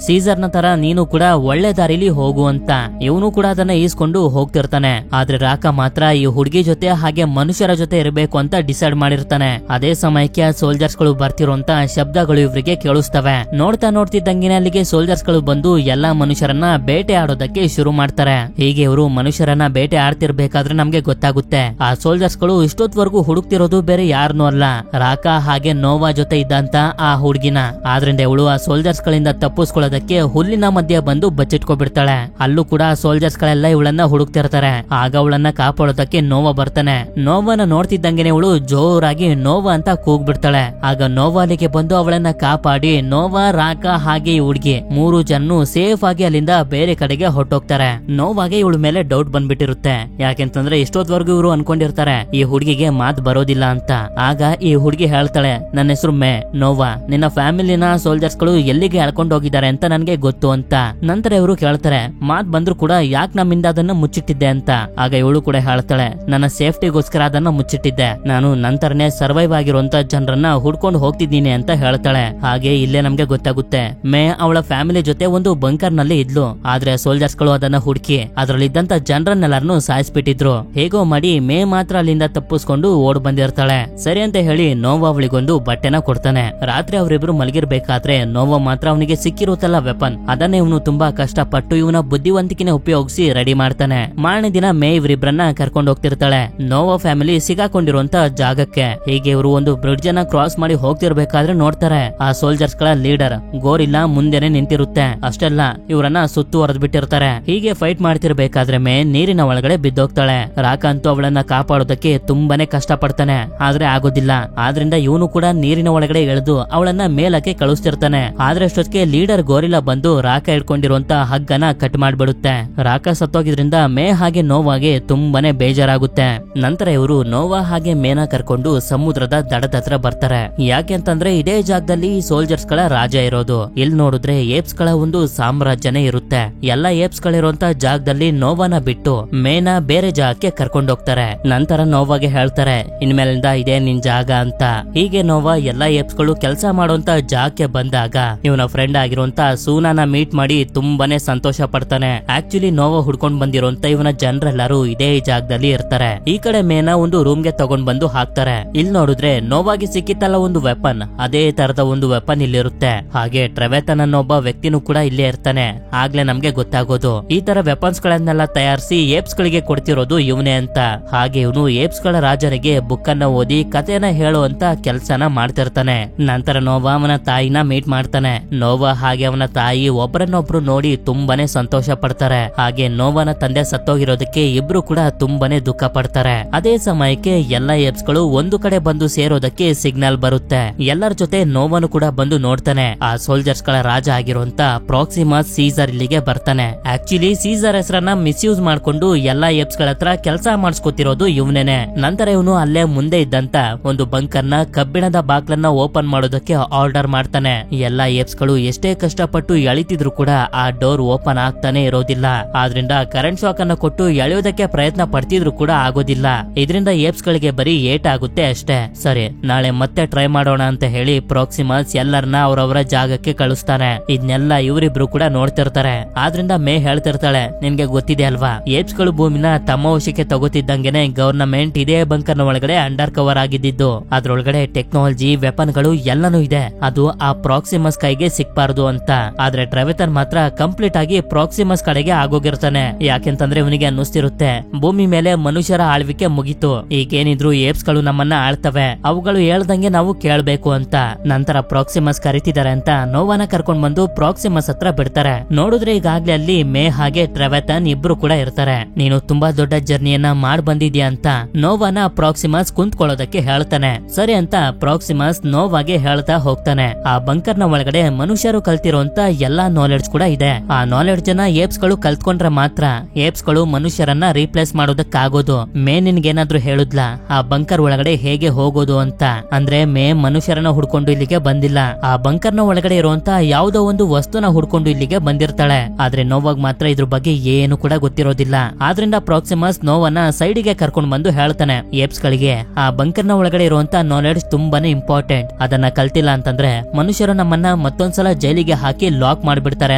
ಸೀಸರ್ನ ತರ ನೀನು ಕೂಡ ಒಳ್ಳೆ ದಾರಿಲಿ ಹೋಗು ಅಂತ. ಇವನು ಕೂಡ ಅದನ್ನ ಈಸ್ಕೊಂಡು ಹೋಗ್ತಿರ್ತಾನೆ. ಆದ್ರೆ ರಾಕ ಮಾತ್ರ ಈ ಹುಡುಗಿ ಜೊತೆ ಹಾಗೆ ಮನುಷ್ಯರ ಜೊತೆ ಇರಬೇಕು ಅಂತ ಡಿಸೈಡ್ ಮಾಡಿರ್ತಾನೆ. ಅದೇ ಸಮಯಕ್ಕೆ ಸೋಲ್ಜರ್ಸ್ ಗಳು ಬರ್ತಿರುವಂತ ಶಬ್ದಗಳು ಇವರಿಗೆ ಕೇಳಿಸ್ತವೆ. ನೋಡ್ತಿದ್ದಂಗೆ ಅಲ್ಲಿಗೆ ಸೋಲ್ಜರ್ಸ್ ಗಳು ಬಂದು ಎಲ್ಲಾ ಮನುಷ್ಯರನ್ನ ಬೇಟೆ ಆಡೋದಕ್ಕೆ ಶುರು ಮಾಡ್ತಾರೆ. ಹೀಗೆ ಇವರು ಮನುಷ್ಯರನ್ನ ಬೇಟೆ ಆಡ್ತಿರ್ಬೇಕಾದ್ರೆ ನಮ್ಗೆ ಗೊತ್ತಾಗುತ್ತೆ ಆ ಸೋಲ್ಜರ್ಸ್ ಗಳು ಇಷ್ಟೊತ್ವರೆಗೂ ಹುಡುಕ್ತಿರೋದು ಬೇರೆ ಯಾರನ್ನೂ ಅಲ್ಲ, ರಾಕ ಹಾಗೆ ನೋವಾ ಜೊತೆ ಇದ್ದಂತ ಆ ಹುಡುಗಿನ. ಆದ್ರಿಂದ ಇವಳು ಆ ಸೋಲ್ಜರ್ಸ್ ಗಳಿಂದ ತಪ್ಪಿಸ್ಕೊಳ್ಳೋದಕ್ಕೆ ಹುಲ್ಲಿನ ಮಧ್ಯೆ ಬಂದು ಬಚ್ಚಿಟ್ಕೊಬಿಡ್ತಾಳೆ. ಅಲ್ಲೂ ಕೂಡ ಸೋಲ್ಜರ್ಸ್ ಗಳೆಲ್ಲ ಇವಳನ್ನ ಹುಡುಕ್ತಿರ್ತಾರೆ. ಆಗ ಅವಳನ್ನ ಕಾಪಾಡೋದಕ್ಕೆ ನೋವಾ ಬರ್ತಾನೆ. ನೋವಾನ ನೋಡ್ತಿದ್ದಂಗೆನೆ ಇವಳು ಜೋರಾಗಿ ನೋವಾ ಅಂತ ಕೂಗ್ಬಿಡ್ತಾಳೆ. ಆಗ ನೋವಾ ಅಲ್ಲಿಗೆ ಬಂದು ಅವಳನ್ನ ಕಾಪಾಡಿ ನೋವಾ, ರಾಕ ಹಾಗೆ ಈ ಹುಡುಗಿ 3 ಜನ ಸೇಫ್ ಆಗಿ ಅಲ್ಲಿಂದ ಬೇರೆ ಕಡೆಗೆ ಹೊಟ್ಟೋಗ್ತಾರೆ. ನೋವಾಗೆ ಇವಳ ಮೇಲೆ ಡೌಟ್ ಬಂದ್ಬಿಟ್ಟಿರುತ್ತೆ. ಯಾಕೆಂತಂದ್ರೆ ಇಷ್ಟೊತ್ವರೆಗೂ ಇವರು ಅನ್ಕೊಂಡಿರ್ತಾರೆ ಈ ಹುಡುಗಿಗೆ ಮಾತ್ ಬರೋದಿಲ್ಲ ಅಂತ. ಆಗ ಈ ಹುಡುಗಿ ಹೇಳ್ತಾಳೆ, ನನ್ನ ಹೆಸರು ಮೇ, ನೋವಾ, ನಿನ್ನ ಫ್ಯಾಮಿಲಿನ ಸೋಲ್ಜರ್ಸ್ ಗಳು ಎಲ್ಲಿಗೆ ಎಳ್ಕೊಂಡು ಹೋಗಿದ್ದಾರೆ ಅಂತ ನನ್ಗೆ ಗೊತ್ತು ಅಂತ. ನಂತರ ಇವರು ಕೇಳ್ತಾರೆ, ಮಾತ್ ಬಂದ್ರು ಕೂಡ ಯಾಕೆ ನಮ್ಮಿಂದ ಅದನ್ನ ಮುಚ್ಚಿಟ್ಟಿದ್ದೆ ಅಂತ. ಆಗ ಇವಳು ಕೂಡ ಹೇಳ್ತಾಳೆ, ನನ್ನ ಸೇಫ್ಟಿಗೋಸ್ಕರ ಅದನ್ನ ಮುಚ್ಚಿಟ್ಟಿದ್ದೆ. ನಾನು ನಂತರನೇ ಸರ್ವೈವ್ ಆಗಿರುವಂತ ಜನರನ್ನ ಹುಡ್ಕೊಂಡು ಹೋಗ್ತಿದ್ದೀನಿ ಅಂತ ಹೇಳ್ತಾಳೆ. ಹಾಗೆ ಇಲ್ಲೇ ನಮ್ಗೆ ಗೊತ್ತಾಗುತ್ತೆ ಮೇ ಅವಳ ಫ್ಯಾಮಿಲಿ ಜೊತೆ ಒಂದು ಬಂಕರ್ ನಲ್ಲಿ ಇದ್ಲು. ಆದ್ರೆ ಸೋಲ್ಜರ್ಸ್ ಗಳು ಅದನ್ನ ಹುಡುಕಿ ಅದರಲ್ಲಿದ್ದಂತ ಜನರನ್ನೆಲ್ಲರನ್ನು ಸಾಯಿಸ್ಬಿಟ್ಟಿದ್ರು. ಹೇಗೋ ಮಾಡಿ ಮೇ ಮಾತ್ರ ಅಲ್ಲಿಂದ ತಪ್ಪಿಸ್ಕೊಂಡು ಓಡ್ ಬಂದಿರ್ತಾಳೆ. ಸರಿ ಅಂತ ಹೇಳಿ ನೋವಾ ಅವಳಿಗೊಂದು ಬಟ್ಟೆನ ಕೊಡ್ತಾನೆ. ರಾತ್ರಿ ಅವರಿಬ್ರು ಮಲಗಿರ್ಬೇಕಾದ್ರೆ ನೋವಾ ಮಾತ್ರ ಅವನಿಗೆ ಸಿಕ್ಕಿರುತ್ತಲ್ಲ ವೆಪನ್, ಅದನ್ನೇ ಇವನು ತುಂಬಾ ಕಷ್ಟಪಟ್ಟು ಇವನ ಬುದ್ಧಿವಂತಿಕೆನ ಉಪಯೋಗಿಸಿ ರೆಡಿ ಮಾಡ್ತಾನೆ. ಮಾರನೇ ದಿನ ಮೇ ಇವರಿಬ್ರನ್ನ ಕರ್ಕೊಂಡು ಹೋಗ್ತಿರ್ತಾಳೆ ನೋವಾ ಫ್ಯಾಮಿಲಿ ಸಿಗಾಕೊಂಡಿರುವಂತ ಜಾಗಕ್ಕೆ. ಹೀಗೆ ಇವರು ಒಂದು ಬ್ರಿಡ್ಜ್ ಅನ್ನ ಕ್ರಾಸ್ ಮಾಡಿ ಹೋಗ್ತಿರ್ಬೇಕಾದ್ರೆ ನೋಡ್ತಾರೆ ಆ ಸೋಲ್ಜರ್ಸ್ ಗಳ ಲೀಡರ್ ಗೋರಿಲ್ಲಾ ಮುಂದೆನೆ ನಿಂತಿರುತ್ತೆ. ಅಷ್ಟೆಲ್ಲ ಇವರನ್ನ ಸುತ್ತುವರೆದ್ ಬಿಟ್ಟಿರ್ತಾರೆ. ಹೀಗೆ ಫೈಟ್ ಮಾಡ್ತಿರ್ಬೇಕಾದ್ರೆ ಮೇ ನೀರಿನ ಒಳಗಡೆ ಬಿದ್ದೋಗ್ತಾಳೆ. ರಾಕ ಅಂತೂ ಅವಳನ್ನ ಕಾಪಾಡೋದಕ್ಕೆ ತುಂಬಾನೇ ಕಷ್ಟ ಪಡ್ತಾನೆ, ಆದ್ರೆ ಆಗೋದಿಲ್ಲ. ಆದ್ರಿಂದ ಇವನು ಕೂಡ ನೀರಿನ ಒಳಗಡೆ ಎಳೆದು ಅವಳನ್ನ ಮೇಲಕ್ಕೆ ಕಳಿಸ್ತಿರ್ತಾನೆ. ಆದ್ರೆ ಅಷ್ಟೊತ್ತಿಗೆ ಲೀಡರ್ ಗೋರಿಲ್ಲಾ ಬಂದು ರಾಕ ಹಿಡ್ಕೊಂಡಿರುವಂತ ಹಗ್ಗನ ಕಟ್ ಮಾಡ್ಬಿಡುತ್ತೆ. ರಾಕ ಸತ್ತೋಗಿದ್ರಿಂದ ಮೇ ಹಾಗೆ ನೋವಾಗೆ ತುಂಬಾನೇ ಬೇಜಾರಾಗುತ್ತೆ. ನಂತರ ಇವರು ನೋವಾ ಹಾಗೆ ಮೇನ ಕರ್ಕೊಂಡು ಸಮುದ್ರದ ದಡದ ಹತ್ರ ಬರ್ತಾರೆ. ಯಾಕೆ ಅಂತಂದ್ರೆ ಇದೇ ಜಾಗದಲ್ಲಿ ಸೋಲ್ಜರ್ಸ್ ಗಳ ರಾಜ ಇರೋದು. ಇಲ್ಲಿ ನೋಡಿದ್ರೆ ಏಪ್ಸ್ ಗಳ ಒಂದು ಸಾಮ್ರಾಜ್ಯನೇ ಇರುತ್ತೆ. ಎಲ್ಲಾ ಏಪ್ಸ್ ಗಳಿರುವಂತ ಜಾಗದಲ್ಲಿ ನೋವಾನ ಬಿಟ್ಟು ಮೇನ ಬೇರೆ ಜಾಗಕ್ಕೆ ಕರ್ಕೊಂಡು ಹೋಗ್ತಾರೆ. ನಂತರ ನೋವಾಗೆ ಹೇಳ್ತಾರೆ, ಇನ್ಮೇಲಿಂದ ಇದೇ ನಿನ್ ಜಾಗ ಅಂತ. ಹೀಗೆ ನೋವಾ ಎಲ್ಲಾ ಏಪ್ಸ್ ಗಳು ಕೆಲಸ ಮಾಡುವಂತ ಜಾಗಕ್ಕೆ ಬಂದಾಗ ಇವನ ಫ್ರೆಂಡ್ ಆಗಿರುವಂತ ಸೂನಾನ ಮೀಟ್ ಮಾಡಿ ತುಂಬಾನೇ ಸಂತೋಷ ಪಡ್ತಾನೆ. ಆಕ್ಚುಲಿ ನೋವಾ ಹುಡ್ಕೊಂಡ್ ಬಂದಿರುವಂತ ಇವನ ಜನರೆಲ್ಲರೂ ಇದೇ ಜಾಗದಲ್ಲಿ ಇರ್ತಾರೆ. ಈ ಕಡೆ ಮೇನ ಒಂದು ರೂಮ್ ಗೆ ತಗೊಂಡ್ ಬಂದು ಹಾಕ್ತಾರೆ. ಇಲ್ಲಿ ನೋಡಿದ್ರೆ ನೋವಾಗಿ ಸಿಕ್ಕಿತ್ತಲ್ಲ ಒಂದು ವೆಪನ್, ಅದೇ ತರದ ಒಂದು ವೆಪನ್ ಇಲ್ಲಿರುತ್ತೆ. ಹಾಗೆ ಟ್ರೆವೆತನ್ ಅನ್ನೋ ಒಬ್ಬ ವ್ಯಕ್ತಿನೂ ಕೂಡ ಇಲ್ಲೇ ಇರ್ತಾನೆ. ಆಗ್ಲೇ ನಮ್ಗೆ ಗೊತ್ತಾಗೋದು ಈ ತರ ವೆಪನ್ಸ್ ಗಳನ್ನೆಲ್ಲ ತಯಾರಿಸಿ ಏಪ್ಸ್ ಗಳಿಗೆ ಕೊಡ್ತಿರೋದು ಇವನೇ ಅಂತ. ಹಾಗೆ ಇವನು ಏಪ್ಸ್ ಗಳ ರಾಜನಿಗೆ ಬುಕ್ ಅನ್ನ ಓದಿ ಕಥೆನ ಹೇಳುವಂತ ಕೆಲ್ಸನ ಮಾಡ್ತಿರ್ತಾನೆ. ನಂತರ ನೋವಾ ಅವನ ತಾಯಿನ ಮೀಟ್ ಮಾಡ್ತಾನೆ. ನೋವಾ ಹಾಗೆ ಅವನ ತಾಯಿ ಒಬ್ಬರನ್ನೊಬ್ರು ನೋಡಿ ತುಂಬಾನೇ ಸಂತೋಷ ಪಡ್ತಾರೆ. ಹಾಗೆ ನೋವಾನ ತಂದೆ ಸತ್ತೋಗಿರೋದಕ್ಕೆ ಇಬ್ರು ಕೂಡ ತುಂಬಾನೇ ದುಃಖ ಪಡ್ತಾರೆ. ಅದೇ ಸಮಯಕ್ಕೆ ಎಲ್ಲಾ ಏಪ್ಸ್ ಗಳು ಒಂದು ಕಡೆ ಬಂದು ಸೇರೋದಕ್ಕೆ ಸಿಗ್ನಲ್ ಬರುತ್ತೆ. ಎಲ್ಲರ ಜೊತೆ ನೋವನು ಕೂಡ ಬಂದು ನೋಡ್ತಾನೆ. ಆ ಸೋಲ್ಜರ್ಸ್ ಗಳ ರಾಜ ಆಗಿರುವಂತ ಪ್ರಾಕ್ಸಿಮಸ್ ಸೀಸರ್ ಇಲ್ಲಿಗೆ ಬರ್ತಾನೆ. ಆಕ್ಚುಲಿ ಸೀಸರ್ ಹೆಸರನ್ನ ಮಿಸ್ಯೂಸ್ ಮಾಡ್ಕೊಂಡು ಎಲ್ಲಾ ಏಪ್ಸ್ ಗಳ ಹತ್ರ ಕೆಲಸ ಮಾಡಿಸ್ಕೊತಿರೋದು ಇವನೇನೆ. ನಂತರ ಇವನು ಅಲ್ಲೇ ಮುಂದೆ ಇದ್ದಂತ ಒಂದು ಬಂಕರ್ ನ ಕಬ್ಬಿಣದ ಬಾಕ್ಲನ್ನ ಓಪನ್ ಮಾಡೋದಕ್ಕೆ ಆರ್ಡರ್ ಮಾಡ್ತಾನೆ. ಎಲ್ಲಾ ಏಪ್ಸ್ ಗಳು ಎಷ್ಟೇ ಕಷ್ಟಪಟ್ಟು ಎಳಿತಿದ್ರು ಕೂಡ ಆ ಡೋರ್ ಓಪನ್ ಆಗ್ತಾನೆ ಇರೋದಿಲ್ಲ. ಆದ್ರಿಂದ ಕರೆಂಟ್ ಶಾಕ್ ಅನ್ನ ಕೊಟ್ಟು ಎಳೆಯೋದಕ್ಕೆ ಪ್ರಯತ್ನ ಪಡ್ತಿದ್ರು ಕೂಡ ಆಗೋದಿಲ್ಲ. ಇದರಿಂದ ಏಪ್ಸ್ ಗಳಿಗೆ ಬರೀ ಏಟ್ ಆಗುತ್ತೆ ಅಷ್ಟೇ. ಸರಿ, ನಾಳೆ ಮತ್ತೆ ಟ್ರೈ ಮಾಡೋಣ ಅಂತ ಹೇಳಿ ಪ್ರಾಕ್ಸಿಮಸ್ ಎಲ್ಲರನ್ನ ಅವರವರ ಜಾಗಕ್ಕೆ ಕಳಿಸ್ತಾನೆ. ಇದನ್ನೆಲ್ಲ ಇವರಿಬ್ರು ಕೂಡ ನೋಡ್ತಿರ್ತಾರೆ. ಆದ್ರಿಂದ ಮೇ ಹೇಳ್ತಿರ್ತಾಳೆ, ನಿನ್ಗೆ ಗೊತ್ತಿದೆ ಅಲ್ವಾ, ಏಪ್ಸ್ ಗಳು ಭೂಮಿನ ತಮ್ಮ ವಶಕ್ಕೆ ತಗೋತಿದ್ದಂಗೆನೆ ಗವರ್ನಮೆಂಟ್ ಇದೇ ಬಂಕರ್ ನ ಒಳಗಡೆ ಅಂಡರ್ ಕವರ್ ಆಗಿದ್ದು. ಅದ್ರೊಳಗಡೆ ಟೆಕ್ನಾಲಜಿ, ವೆಪನ್ ಗಳು ಎಲ್ಲಾನು ಇದೆ. ಅದು ಆ ಪ್ರಾಕ್ಸಿಮಸ್ ಕೈಗೆ ಸಿಕ್ಬಾರ್ದು ಅಂತ. ಆದ್ರೆ ಟ್ರೆವೆತನ್ ಮಾತ್ರ ಕಂಪ್ಲೀಟ್ ಆಗಿ ಪ್ರಾಕ್ಸಿಮಸ್ ಕಡೆಗೆ ಆಗೋಗಿರ್ತಾನೆ. ಯಾಕೆಂತಂದ್ರೆ ಇವನಿಗೆ ಅನ್ನಿಸ್ತಿರುತ್ತೆ, ಭೂಮಿ ಮೇಲೆ ಮನುಷ್ಯರ ಆಳ್ವಿಕೆ ಮುಗಿತು, ಈಗೇನಿದ್ರು ಏಪ್ಸ್ ಗಳು ನಮ್ಮನ್ನ ಆಳ್ತವೆ, ಅವುಗಳು ಹೇಳ್ದಂಗೆ ನಾವು ಕೇಳ್ಬೇಕು ಅಂತ. ನಂತರ ಪ್ರಾಕ್ಸಿಮಸ್ ಕರಿತಿದ್ದಾರೆ ಅಂತ ನೋವಾನ ಕರ್ಕೊಂಡ್ ಬಂದು ಪ್ರಾಕ್ಸಿಮಸ್ ಹತ್ರ ಬಿಡ್ತಾರೆ. ನೋಡಿದ್ರೆ ಈಗಾಗ್ಲೇ ಅಲ್ಲಿ ಮೇ ಹಾಗೆ ಟ್ರೆವೆತನ್ ಇಬ್ರು ಕೂಡ ಇರ್ತಾರೆ. ನೀನು ತುಂಬಾ ದೊಡ್ಡ ಜರ್ನಿಯನ್ನ ಮಾಡ್ ಬಂದಿದ್ಯಾ ಅಂತ ನೋವಾನ ಪ್ರಾಕ್ಸಿಮಸ್ ಕುಂತ್ಕೊಳ್ಳೋದಕ್ಕೆ ಹೇಳ್ತಾನೆ. ಸರಿ ಅಂತ ಪ್ರಾಕ್ಸಿಮಸ್ ನೋವಾಗೆ ಹೇಳ್ತಾ ಹೋಗ್ತಾನೆ. ಆ ಬಂಕರ್ ನ ಒಳಗಡೆ ಮನುಷ್ಯರು ಕಲ್ತಿರುವಂತ ಎಲ್ಲಾ ನಾಲೆಡ್ಜ್ ಕೂಡ ಇದೆ. ಆ ನಾಲೆಡ್ಜ್ ಅನ್ನ ಏಪ್ಸ್ ಗಳು ಕಲ್ತ್ಕೊಂಡ್ರೆ ಮಾತ್ರ ಏಪ್ಸ್ ಗಳು ಮನುಷ್ಯರನ್ನ ರೀಪ್ಲೇಸ್ ಮಾಡೋದಕ್ಕಾಗೋದು. ಮೇ ನಿನ್ಗೇನಾದ್ರೂ ಹೇಳುದ್ಲಾ ಆ ಬಂಕರ್ ಒಳಗಡೆ ಹೇಗೆ ಹೋಗೋದು ಅಂತ? ಅಂದ್ರೆ ಮೇ ಮನುಷ್ಯರನ್ನ ಹುಡ್ಕೊಂಡು ಇಲ್ಲಿಗೆ ಬಂದಿಲ್ಲ, ಆ ಬಂಕರ್ ನ ಒಳಗಡೆ ಇರುವಂತ ಯಾವ್ದೋ ಒಂದು ವಸ್ತುನ ಹುಡ್ಕೊಂಡು ಇಲ್ಲಿಗೆ ಬಂದಿರ್ತಾಳೆ. ಆದ್ರೆ ನೋವಾಗ್ ಮಾತ್ರ ಇದ್ರ ಬಗ್ಗೆ ಏನು ಕೂಡ ಗೊತ್ತಿರೋದಿಲ್ಲ. ಆದ್ರಿಂದ ಪ್ರಾಕ್ಸಿಮಸ್ ನೋವನ್ನ ಸೈಡಿಗೆ ಕರ್ಕೊಂಡ್ ಬಂದು ಹೇಳ್ತಾನೆ ಏಪ್ಸ್ ಗಳಿಗೆ, ಆ ಬಂಕರ್ ನ ಒಳಗಡೆ ಇರುವಂತ ನಾಲೆಡ್ಜ್ ತುಂಬಾನೇ ಇಂಪಾರ್ಟೆಂಟ್. ಅದನ್ನ ಕಲ್ತಿಲ್ಲ ಅಂತಂದ್ರೆ ಮನುಷ್ಯರು ನಮ್ಮನ್ನ ಮತ್ತೊಂದ್ಸಲ ಜೈಲಿಗೆ ಹಾಕಿ ಲಾಕ್ ಮಾಡ್ಬಿಡ್ತಾರೆ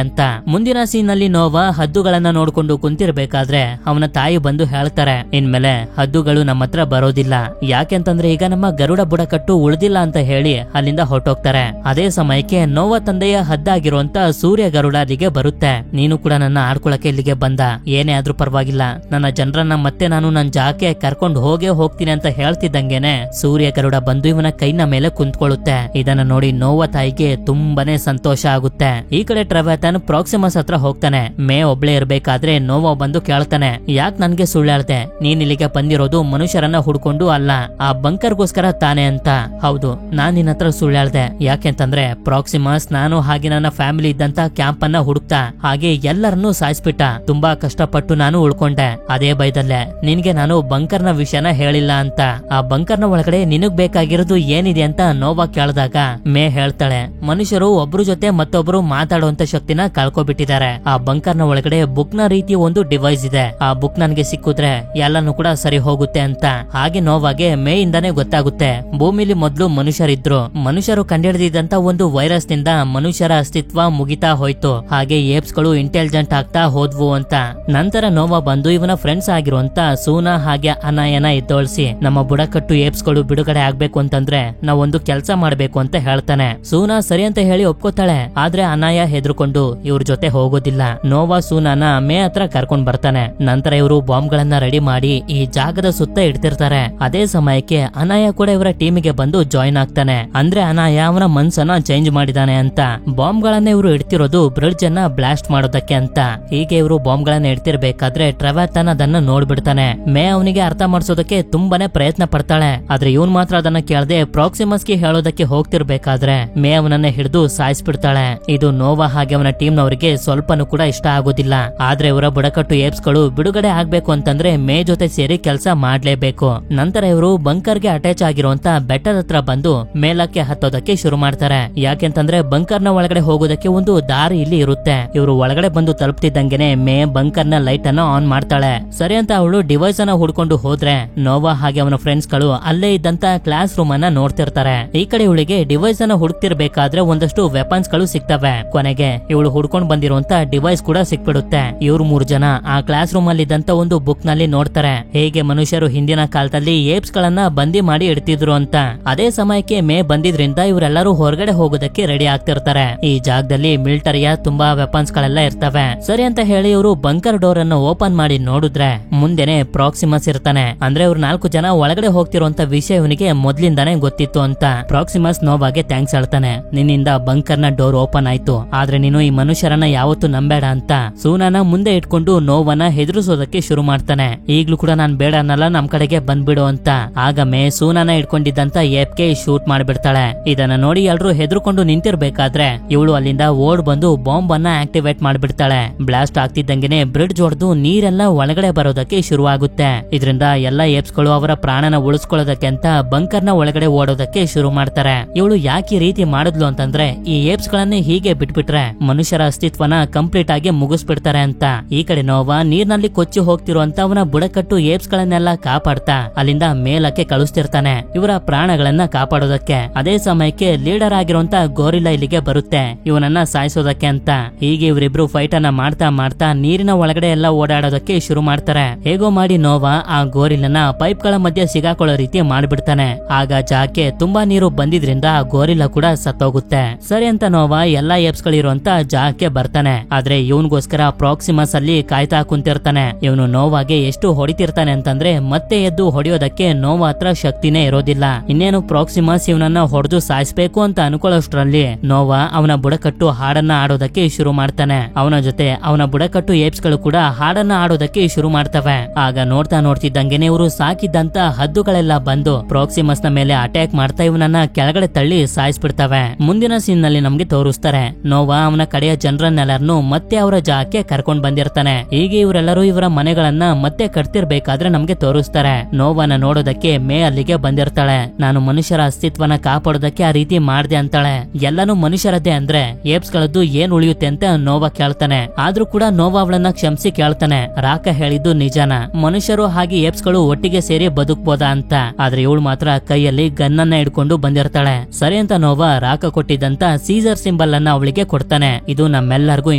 ಅಂತ. ಮುಂದಿನ ಸೀನ್ ನಲ್ಲಿ ನೋವಾ ಹದ್ದುಗಳನ್ನ ನೋಡ್ಕೊಂಡು ಕುಂತಿರ್ಬೇಕಾದ್ರೆ ಅವನ ತಾಯಿ ಬಂದು ಹೇಳ್ತಾರೆ, ಇನ್ಮೇಲೆ ಹದ್ದುಗಳು ನಮ್ಮ ಹತ್ರ ಬರೋದಿಲ್ಲ, ಯಾಕೆಂತಂದ್ರೆ ಈಗ ನಮ್ಮ ಗರುಡ ಬುಡಕಟ್ಟು ಉಳ್ದಿಲ್ಲ ಅಂತ ಹೇಳಿ ಅಲ್ಲಿಂದ ಹೊರಟೋಗ್ತಾರೆ. ಅದೇ ಸಮಯಕ್ಕೆ ನೋವಾ ತಂದೆಯ ಹದ್ದಾಗಿರುವಂತ ಸೂರ್ಯ ಗರುಡ ಅಲ್ಲಿಗೆ ಬರುತ್ತೆ. ನೀನು ಕೂಡ ನನ್ನ ಆಡ್ಕೊಳಕ್ಕೆ ಇಲ್ಲಿಗೆ ಬಂದ, ಏನೇ ಆದ್ರೂ ಪರವಾಗಿಲ್ಲ, ನನ್ನ ಜನರನ್ನ ಮತ್ತೆ ನಾನು ನನ್ನ ಜಾಗಕ್ಕೆ ಕರ್ಕೊಂಡು ಹೋಗ್ತೀನಿ ಅಂತ ಹೇಳ್ತಿದ್ದಂಗೆನೆ ಸೂರ್ಯ ಗರುಡ ಬಂದು ಇವನ ಕೈನ ಮೇಲೆ ಕುಂತ್ಕೊಳ್ಳುತ್ತೆ. ಇದನ್ನ ನೋಡಿ ನೋವಾ ತಾಯಿಗೆ ತುಂಬಾನೇ ಸಂತೋಷ ಆಗುತ್ತೆ. ಈ ಕಡೆ ಟ್ರೆವಾಥನ್ ಪ್ರಾಕ್ಸಿಮಸ್ ಹತ್ರ ಹೋಗ್ತಾನೆ. ಮೇ ಒಬ್ಳೆ ಇರ್ಬೇಕಾದ್ರೆ ನೋವಾ ಬಂದು ಕೇಳ್ತಾನೆ, ಯಾಕೆ ನನ್ಗೆ ಸುಳ್ಳು ಹೇಳ್ತೆ? ನೀನ್ ಇಲ್ಲಿಗೆ ಬಂದಿರೋದು ಮನುಷ್ಯರನ್ನ ಹುಡ್ಕೊಂಡು ಅಲ್ಲ, ಆ ಬಂಕರ್ಗೋಸ್ಕರ ತಾನೆ ಅಂತ. ಹೌದು, ನಾನ್ ನಿನ್ನ ಹತ್ರ ಸುಳ್ಳು ಹೇಳ್ದೆ. ಯಾಕೆಂತಂದ್ರೆ ಪ್ರಾಕ್ಸಿಮಸ್ ನಾನು ಹಾಗೆ ನನ್ನ ಫ್ಯಾಮಿಲಿ ಇದ್ದಂತ ಕ್ಯಾಂಪ್ ಅನ್ನ ಹುಡುಕ್ತಾ ಹಾಗೆ ಎಲ್ಲರನ್ನೂ ಸಾಯಿಸ್ಬಿಟ್ಟ. ತುಂಬಾ ಕಷ್ಟಪಟ್ಟು ನಾನು ಉಳ್ಕೊಂಡೆ. ಅದೇ ಭಯದಲ್ಲೇ ನಿನ್ಗೆ ನಾನು ಬಂಕರ್ನ ವಿಷಯನ ಹೇಳಿಲ್ಲ ಅಂತ. ಆ ಬಂಕರ್ನ ಒಳಗಡೆ ನಿನಗ್ ಬೇಕಾಗಿರೋದು ಏನಿದೆ ಅಂತ ನೋವಾ ಕೇಳಿದಾಗ ಮೇ ಹೇಳ್ತಾಳೆ, ಮನುಷ್ಯರು ಒಬ್ರು ಜೊತೆ ಮತ್ತೊಬ್ರು ಮಾತಾಡುವಂತ ಶಕ್ತಿನ ಕಳ್ಕೊಬಿಟ್ಟಿದ್ದಾರೆ. ಆ ಬಂಕರ್ನ ಒಳಗಡೆ ಬುಕ್ ನ ರೀತಿ ಒಂದು ಡಿವೈಸ್ ಇದೆ, ಆ ಬುಕ್ ನನ್ಗೆ ಸಿಕ್ಕಿದ್ರೆ ಎಲ್ಲಾನು ಕೂಡ ಸರಿ ಹೋಗುತ್ತೆ ಅಂತ. ಹಾಗೆ ನೋವಾಗೆ ಮೇ ಇಂದಾನೆ ಗೊತ್ತಾಗುತ್ತೆ, ಭೂಮಿಲಿ ಮೊದ್ಲು ಮನುಷ್ಯರಿದ್ರು, ಮನುಷ್ಯರು ಕಂಡಿಡಿದಂತ ಒಂದು ವೈರಸ್ ನಿಂದ ಮನುಷ್ಯರ ಅಸ್ತಿತ್ವ ಮುಗಿತಾ ಹೋಯ್ತು, ಹಾಗೆ ಏಪ್ಸ್ ಗಳು ಇಂಟೆಲಿಜೆಂಟ್ ಆಗ್ತಾ ಹೋದ್ವು ಅಂತ. ನಂತರ ನೋವಾ ಬಂದು ಇವನ ಫ್ರೆಂಡ್ಸ್ ಆಗಿರುವಂತ ಸೂನಾ ಹಾಗೆ ಅನಾಯನ ಎದ್ದೋಳ್ಸಿ, ನಮ್ಮ ಬುಡಕಟ್ಟು ಏಪ್ಸ್ ಗಳು ಬಿಡುಗಡೆ ಆಗ್ಬೇಕು ಅಂತಂದ್ರೆ ನಾವೊಂದು ಕೆಲಸ ಮಾಡ್ಬೇಕು ಅಂತ ಹೇಳ್ತಾನೆ. ಸೂನಾ ಸರಿ ಅಂತ ಹೇಳಿ ಒಪ್ಕೋತಾಳೆ. ಆದ್ರೆ ಅನಾಯ ಹೆದರ್ಕೊಂಡು ಇವ್ರ ಜೊತೆ ಹೋಗೋದಿಲ್ಲ. ನೋವಾ ಸೂನಾನ ಮೇ ಹತ್ರ ಕರ್ಕೊಂಡ್ ಬರ್ತಾನೆ. ನಂತರ ಇವರು ಬಾಂಬ್ ಗಳನ್ನ ರೆಡಿ ಮಾಡಿ ಈ ಜಾಗದ ಸುತ್ತ ಇಡ್ತಿರ್ತಾರೆ. ಅದೇ ಸಮಯಕ್ಕೆ ಅನಾಯ ಕೂಡ ಇವರ ಟೀಮಿಗೆ ಬಂದು ಜಾಯಿನ್ ಆಗ್ತಾನೆ. ಅಂದ್ರೆ ಅನಾಯ ಅವನ ಮನ್ಸನ್ನ ಚೇಂಜ್ ಮಾಡಿದಾನೆ ಅಂತ. ಬಾಂಬ್ ಗಳನ್ನ ಇವರು ಇಡ್ತಿರೋದು ಬ್ರಿಡ್ಜ್ ಅನ್ನ ಬ್ಲಾಸ್ಟ್ ಮಾಡೋದಕ್ಕೆ ಅಂತ. ಹೀಗೆ ಇವರು ಬಾಂಬ್ ಗಳನ್ನ ಇಡ್ತಿರ್ಬೇಕಾದ್ರೆ ಟ್ರೆವಾಥನ್ ಅದನ್ನ ನೋಡ್ಬಿಡ್ತಾನೆ. ಮೇ ಅವನಿಗೆ ಅರ್ಥ ಮಾಡಿಸೋದಕ್ಕೆ ತುಂಬಾನೇ ಪ್ರಯತ್ನ ಪಡ್ತಾಳೆ. ಆದ್ರೆ ಇವನ್ ಮಾತ್ರ ಅದನ್ನ ಕೇಳದೆ ಪ್ರಾಕ್ಸಿಮಸ್ ಗೆ ಹೇಳೋದಕ್ಕೆ ಹೋಗ್ತಿರ್ಬೇಕಾದ್ರೆ ಮೇ ಅವನನ್ನ ಹಿಡಿದು ಸಾಯಿಸ್ಬಿಡ್ತಾಳೆ. ಇದು ನೋವಾ ಹಾಗೆ ಅವನ ಟೀಮ್ ನವರಿಗೆ ಸ್ವಲ್ಪನೂ ಕೂಡ ಇಷ್ಟ ಆಗೋದಿಲ್ಲ. ಆದ್ರೆ ಇವರ ಬುಡಕಟ್ಟು ಏಪ್ಸ್ ಗಳು ಬಿಡುಗಡೆ ಆಗ್ಬೇಕು ಅಂತಂದ್ರೆ ಮೇ ಜೊತೆ ಸೇರಿ ಕೆಲಸ ಮಾಡ್ಲೇಬೇಕು. ನಂತರ ಇವರು ಬಂಕರ್ ಗೆ ಅಟ್ಯಾಚ್ ಆಗಿರುವಂತ ಬೆಟ್ಟದ ಹತ್ರ ಬಂದು ಮೇಲಕ್ಕೆ ಹತ್ತೋದಕ್ಕೆ ಶುರು ಮಾಡ್ತಾರೆ. ಯಾಕೆಂತಂದ್ರೆ ಬಂಕರ್ ನ ಒಳಗಡೆ ಹೋಗೋದಕ್ಕೆ ಒಂದು ದಾರಿ ಇಲ್ಲಿ ಇರುತ್ತೆ. ಇವರು ಒಳಗಡೆ ಬಂದು ತಲುಪ್ತಿದ್ದಂಗೆನೆ ಮೇ ಬಂಕರ್ ನ ಲೈಟ್ ಅನ್ನ ಆನ್ ಮಾಡ್ತಾಳೆ. ಸರಿ ಅಂತ ಅವಳು ಡಿವೈಸ್ ಅನ್ನ ಹುಡ್ಕೊಂಡು ಹೋದ್ರೆ ನೋವಾ ಹಾಗೆ ಅವನ ಫ್ರೆಂಡ್ಸ್ ಗಳು ಅಲ್ಲೇ ಇದ್ದಂತ ಕ್ಲಾಸ್ ರೂಮ್ ಅನ್ನ ನೋಡ್ತಿರ್ತಾರೆ. ಈ ಕಡೆ ಇವಳಿಗೆ ಡಿವೈಸ್ ಅನ್ನ ಹುಡುಕ್ತಿರ್ಬೇಕಾದ್ರೆ ಒಂದಷ್ಟು ವೆಪನ್ಸ್ ಗಳು ಸಿಗ್ತವೆ. ಕೊನೆಗೆ ಇವಳು ಹುಡ್ಕೊಂಡ್ ಬಂದಿರುವಂತ ಡಿವೈಸ್ ಕೂಡ ಸಿಕ್ಬಿಡುತ್ತೆ. ಇವ್ರು 3 ಜನ ಆ ಕ್ಲಾಸ್ ರೂಮ್ ಅಲ್ಲಿ ಇದ್ದಂತ ಒಂದು ಬುಕ್ ನಲ್ಲಿ ನೋಡ್ತಾರೆ ಹೇಗೆ ಮನುಷ್ಯರು ಹಿಂದಿನ ಕಾಲದಲ್ಲಿ ಏಪ್ಸ್ ಗಳನ್ನ ಬಂದಿ ಮಾಡಿ ಇಡ್ತಿದ್ರು ಅಂತ. ಅದೇ ಸಮಯಕ್ಕೆ ಮೇ ಬಂದಿದ್ರಿಂದ ಇವರೆಲ್ಲರೂ ಹೊರಗಡೆ ಹೋಗೋದಕ್ಕೆ ರೆಡಿ ಆಗ್ತಿರ್ತಾರೆ. ಈ ಜಾಗದಲ್ಲಿ ಮಿಲಿಟರಿಯ ತುಂಬಾ ವೆಪನ್ಸ್ ಗಳೆಲ್ಲ ಇರ್ತವೆ. ಸರಿ ಅಂತ ಹೇಳಿ ಇವರು ಬಂಕರ್ ಡೋರ್ ಅನ್ನು ಓಪನ್ ಮಾಡಿ ನೋಡಿದ್ರೆ ಮುಂದೆನೆ ಪ್ರಾಕ್ಸಿಮಸ್ ಇರ್ತಾನೆ. ಅಂದ್ರೆ ಇವ್ರು 4 ಜನ ಒಳಗಡೆ ಹೋಗ್ತಿರುವಂತ ವಿಷಯ ಇವನಿಗೆ ಮೊದ್ಲಿಂದಾನೇ ಗೊತ್ತಿತ್ತು ಅಂತ. ಪ್ರಾಕ್ಸಿಮಸ್ ನೋವಾಗೆ ಥ್ಯಾಂಕ್ಸ್ ಹೇಳ್ತಾನೆ, ನಿನ್ನಿಂದ ಬಂಕರ್ ನ ಡೋರ್ ಓಪನ್ ಆಯ್ತು, ಆದ್ರೆ ನೀನು ಈ ಮನುಷ್ಯರನ್ನ ಯಾವತ್ತೂ ನಂಬೇಡ ಅಂತ. ಸೂನಾನ ಮುಂದೆ ಇಟ್ಕೊಂಡು ನೋವನ್ನ ಹೆದರಿಸೋದಕ್ಕೆ ಶುರು ಮಾಡ್ತಾನೆ. ಈಗ್ಲೂ ಕೂಡ ನಾನ್ ಬೇಡ ಅನ್ನಲ್ಲ, ನಮ್ ಕಡೆಗೆ ಬಂದ್ಬಿಡು ಅಂತ. ಆಗ ಮೇ ಸೂನಾನ ಇಟ್ಕೊಂಡಿದ್ದಂತ ಏಪ್ಗೆ ಶೂಟ್ ಮಾಡ್ಬಿಡ್ತಾಳೆ. ಇದನ್ನ ನೋಡಿ ಎಲ್ರು ಹೆದರ್ಕೊಂಡು ನಿಂತಿರ್ಬೇಕಾದ್ರೆ ಇವಳು ಅಲ್ಲಿಂದ ಓಡ್ ಬಂದು ಬಾಂಬ್ ಅನ್ನ ಆಕ್ಟಿವೇಟ್ ಮಾಡ್ಬಿಡ್ತಾಳೆ. ಬ್ಲಾಸ್ಟ್ ಆಗ್ತಿದ್ದಂಗೆನೆ ಬ್ರಿಡ್ಜ್ ಹೊಡೆದು ನೀರೆಲ್ಲ ಒಳಗಡೆ ಬರೋದಕ್ಕೆ ಶುರುವಾಗುತ್ತೆ. ಇದರಿಂದ ಎಲ್ಲಾ ಏಪ್ಸ್ ಗಳು ಅವರ ಪ್ರಾಣನ ಉಳಿಸ್ಕೊಳ್ಳೋದಕ್ಕೆ ಅಂತ ಬಂಕರ್ ನ ಒಳಗಡೆ ಓಡೋದಕ್ಕೆ ಶುರು ಮಾಡ್ತಾರೆ. ಇವಳು ಯಾಕೆ ರೀತಿ ಮಾಡಿದ್ಲು ಅಂತಂದ್ರೆ ಈ ಏಪ್ಸ್ ಗಳನ್ನೇ ಹೀಗೆ ಬಿಟ್ಬಿಟ್ರೆ ಮನುಷ್ಯರ ಅಸ್ತಿತ್ವನ ಕಂಪ್ಲೀಟ್ ಆಗಿ ಮುಗಿಸ್ಬಿಡ್ತಾರೆ ಅಂತ. ಈ ಕಡೆ ನೋವಾ ನೀರ್ನಲ್ಲಿ ಕೊಚ್ಚಿ ಹೋಗ್ತಿರುವಂತ ಅವನ ಬುಡಕಟ್ಟು ಏಪ್ಸ್ ಗಳನ್ನೆಲ್ಲ ಕಾಪಾಡ್ತಾ ಅಲ್ಲಿಂದ ಮೇಲಕ್ಕೆ ಕಳಿಸ್ತಿರ್ತಾನೆ ಇವರ ಪ್ರಾಣಗಳನ್ನ ಕಾಪಾಡೋದಕ್ಕೆ. ಅದೇ ಸಮಯಕ್ಕೆ ಲೀಡರ್ ಆಗಿರುವಂತ ಗೋರಿಲ್ಲಾ ಇಲ್ಲಿಗೆ ಬರುತ್ತೆ ಇವನನ್ನ ಸಾಯಿಸೋದಕ್ಕೆ ಅಂತ. ಹೀಗೆ ಇವರಿಬ್ರು ಫೈಟ್ ಅನ್ನ ಮಾಡ್ತಾ ಮಾಡ್ತಾ ನೀರಿನ ಒಳಗಡೆ ಎಲ್ಲ ಓಡಾಡೋದಕ್ಕೆ ಶುರು ಮಾಡ್ತಾರೆ. ಹೇಗೋ ಮಾಡಿ ನೋವಾ ಆ ಗೋರಿಲ್ಲನ ಪೈಪ್ ಗಳ ಮಧ್ಯೆ ಸಿಗಾಕೊಳ್ಳೋ ರೀತಿ ಮಾಡ್ಬಿಡ್ತಾನೆ. ಆಗ ಜಾಗಕ್ಕೆ ತುಂಬಾ ನೀರು ಬಂದಿದ್ರಿಂದ ಆ ಗೋರಿಲ್ಲ ಕೂಡ ಸತ್ತೋಗುತ್ತೆ. ಸರಿ ಅಂತ ನೋವಾ ಎಲ್ಲಾ ಏಪ್ಸ್ ಗಳಿರುವಂತ ಜಾಗಕ್ಕೆ ಬರ್ತಾನೆ. ಆದ್ರೆ ಇವನ್ಗೋಸ್ಕರ ಪ್ರಾಕ್ಸಿಮಸ್ ಅಲ್ಲಿ ಕಾಯ್ತಾ ಕುಂತಿರ್ತಾನೆ. ಇವನು ನೋವಾಗೆ ಎಷ್ಟು ಹೊಡಿತಿರ್ತಾನೆ ಅಂತಂದ್ರೆ ಮತ್ತೆ ಎದ್ದು ಹೊಡೆಯೋದಕ್ಕೆ ನೋವಾ ಹತ್ರ ಶಕ್ತಿನೇ ಇರೋದಿಲ್ಲ. ಇನ್ನೇನು ಪ್ರಾಕ್ಸಿಮಸ್ ಇವನನ್ನ ಹೊಡೆದು ಸಾಯಿಸ್ಬೇಕು ಅಂತ ಅನ್ಕೊಳ್ಳೋಷ್ಟ್ರಲ್ಲಿ ನೋವಾ ಅವನ ಬುಡಕಟ್ಟು ಹಾಡನ್ನ ಆಡೋದಕ್ಕೆ ಶುರು ಮಾಡ್ತಾನೆ. ಅವನ ಜೊತೆ ಅವನ ಬುಡಕಟ್ಟು ಏಪ್ಸ್ ಗಳು ಕೂಡ ಹಾಡನ್ನ ಆಡೋದಕ್ಕೆ ಶುರು ಮಾಡ್ತವೆ. ಆಗ ನೋಡ್ತಾ ನೋಡ್ತಿದ್ದಂಗೆನೆ ಇವರು ಸಾಕಿದ್ದಂತ ಹದ್ದುಗಳೆಲ್ಲ ಬಂದು ಪ್ರಾಕ್ಸಿಮಸ್ ನ ಮೇಲೆ ಅಟ್ಯಾಕ್ ಮಾಡ್ತಾ ಇವನನ್ನ ಕೆಳಗಡೆ ತಳ್ಳಿ ಸಾಯಿಸ್ಬಿಡ್ತಾರೆ. ಇರ್ತವೆ. ಮುಂದಿನ ಸೀನ್ ನಲ್ಲಿ ನಮ್ಗೆ ತೋರಿಸ್ತಾರೆ ನೋವಾ ಅವನ ಕಡೆಯ ಜನರನ್ನೆಲ್ಲರನ್ನು ಮತ್ತೆ ಅವರ ಜಾಗಕ್ಕೆ ಕರ್ಕೊಂಡ್ ಬಂದಿರ್ತಾನೆ. ಹೀಗೆ ಇವರೆಲ್ಲರೂ ಇವರ ಮನೆಗಳನ್ನ ಮತ್ತೆ ಕಟ್ತಿರ್ಬೇಕಾದ್ರೆ ನಮ್ಗೆ ತೋರಿಸ್ತಾರೆ ನೋವಾನ ನೋಡೋದಕ್ಕೆ ಮೇ ಅಲ್ಲಿಗೆ ಬಂದಿರ್ತಾಳೆ. ನಾನು ಮನುಷ್ಯರ ಅಸ್ತಿತ್ವನ ಕಾಪಾಡೋದಕ್ಕೆ ಆ ರೀತಿ ಮಾಡ್ದೆ ಅಂತಾಳೆ. ಎಲ್ಲಾನು ಮನುಷ್ಯರದ್ದೇ ಅಂದ್ರೆ ಏಪ್ಸ್ ಗಳದ್ದು ಏನ್ ಉಳಿಯುತ್ತೆ ಅಂತ ನೋವಾ ಕೇಳ್ತಾನೆ. ಆದ್ರೂ ಕೂಡ ನೋವಾ ಅವಳನ್ನ ಕ್ಷಮಿಸಿ ಕೇಳ್ತಾನೆ ರಾಕ ಹೇಳಿದ್ದು ನಿಜಾನ, ಮನುಷ್ಯರು ಹಾಗೆ ಏಪ್ಸ್ ಗಳು ಒಟ್ಟಿಗೆ ಸೇರಿ ಬದುಕ್ಬೋದಾ ಅಂತ. ಆದ್ರೆ ಇವಳು ಮಾತ್ರ ಕೈಯಲ್ಲಿ ಗನ್ನನ್ನ ಹಿಡ್ಕೊಂಡು ಬಂದಿರ್ತಾಳೆ. ಸರಿ ಅಂತ ನೋವಾ ರಾಕ ಕೊಟ್ಟಿದ್ದಂತ ಸೀಸರ್ ಸಿಂಬಲ್ ಅನ್ನ ಅವಳಿಗೆ ಕೊಡ್ತಾನೆ. ಇದು ನಮ್ಮೆಲ್ಲರಿಗೂ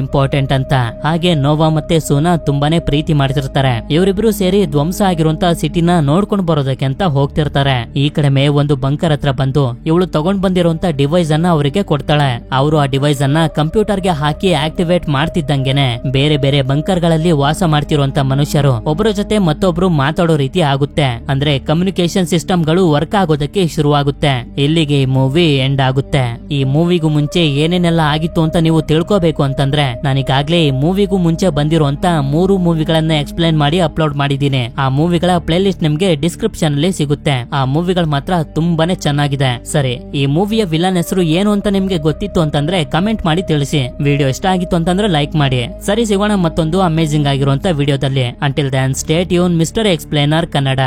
ಇಂಪಾರ್ಟೆಂಟ್ ಅಂತ. ಹಾಗೆ ನೋವಾ ಮತ್ತೆ ಸೂನಾ ತುಂಬಾನೇ ಪ್ರೀತಿ ಮಾಡ್ತಿರ್ತಾರೆ. ಇವರಿಬ್ರು ಸೇರಿ ಧ್ವಂಸ ಆಗಿರುವಂತ ಸಿಟಿನ ನೋಡ್ಕೊಂಡು ಬರೋದಕ್ಕೆ ಅಂತ ಹೋಗ್ತಿರ್ತಾರೆ. ಈ ಕಡೆ ಮೇ ಒಂದು ಬಂಕರ್ ಹತ್ರ ಬಂದು ಇವಳು ತಗೊಂಡ್ ಬಂದಿರುವಂತ ಡಿವೈಸ್ ಅನ್ನ ಅವರಿಗೆ ಕೊಡ್ತಾಳೆ. ಅವರು ಆ ಡಿವೈಸ್ ಅನ್ನ ಕಂಪ್ಯೂಟರ್ ಗೆ ಹಾಕಿ ಆಕ್ಟಿವೇಟ್ ಮಾಡ್ತಿದ್ದಂಗೆನೆ ಬೇರೆ ಬೇರೆ ಬಂಕರ್ ಗಳಲ್ಲಿ ವಾಸ ಮಾಡ್ತಿರುವಂತ ಮನುಷ್ಯರು ಒಬ್ಬರ ಜೊತೆ ಮತ್ತೊಬ್ರು ಮಾತಾಡೋ ರೀತಿ ಆಗುತ್ತೆ. ಅಂದ್ರೆ ಕಮ್ಯುನಿಕೇಶನ್ ಸಿಸ್ಟಮ್ ಗಳು ವರ್ಕ್ ಆಗೋದಕ್ಕೆ ಶುರುವಾಗುತ್ತೆ. ಇಲ್ಲಿಗೆ ಈ ಮೂವಿ ಎಂಡ್ ಆಗುತ್ತೆ. ಈ ಮೂವಿಗೂ ಮುಂಚೆ ಏನೇನೆಲ್ಲ ಆಗಿತ್ತು ಅಂತ ನೀವು ತಿಳ್ಕೋಬೇಕು ಅಂತಂದ್ರೆ ನಾನೀಗಾಗ್ಲೇ ಈ ಮೂವಿಗೂ ಮುಂಚೆ ಬಂದಿರುವಂತ 3 ಮೂವಿಗಳನ್ನ ಎಕ್ಸ್ಪ್ಲೇನ್ ಮಾಡಿ ಅಪ್ಲೋಡ್ ಮಾಡಿದ್ದೀನಿ. ಆ ಮೂವಿಗಳ ಪ್ಲೇ ಲಿಸ್ಟ್ ನಿಮ್ಗೆ ಡಿಸ್ಕ್ರಿಪ್ಷನ್ ಅಲ್ಲಿ ಸಿಗುತ್ತೆ. ಆ ಮೂವಿಗಳು ಮಾತ್ರ ತುಂಬಾನೇ ಚೆನ್ನಾಗಿದೆ. ಸರಿ, ಈ ಮೂವಿಯ ವಿಲನ್ ಹೆಸರು ಏನು ಅಂತ ನಿಮ್ಗೆ ಗೊತ್ತಿತ್ತು ಅಂತಂದ್ರೆ ಕಮೆಂಟ್ ಮಾಡಿ ತಿಳಿಸಿ. ವಿಡಿಯೋ ಇಷ್ಟ ಆಗಿತ್ತು ಅಂತಂದ್ರೆ ಲೈಕ್ ಮಾಡಿ. ಸರಿ, ಸಿಗೋಣ ಮತ್ತೊಂದು ಅಮೇಜಿಂಗ್ ಆಗಿರುವಂತ ವಿಡಿಯೋದಲ್ಲಿ. Until then stay tune mister explainer Kannada.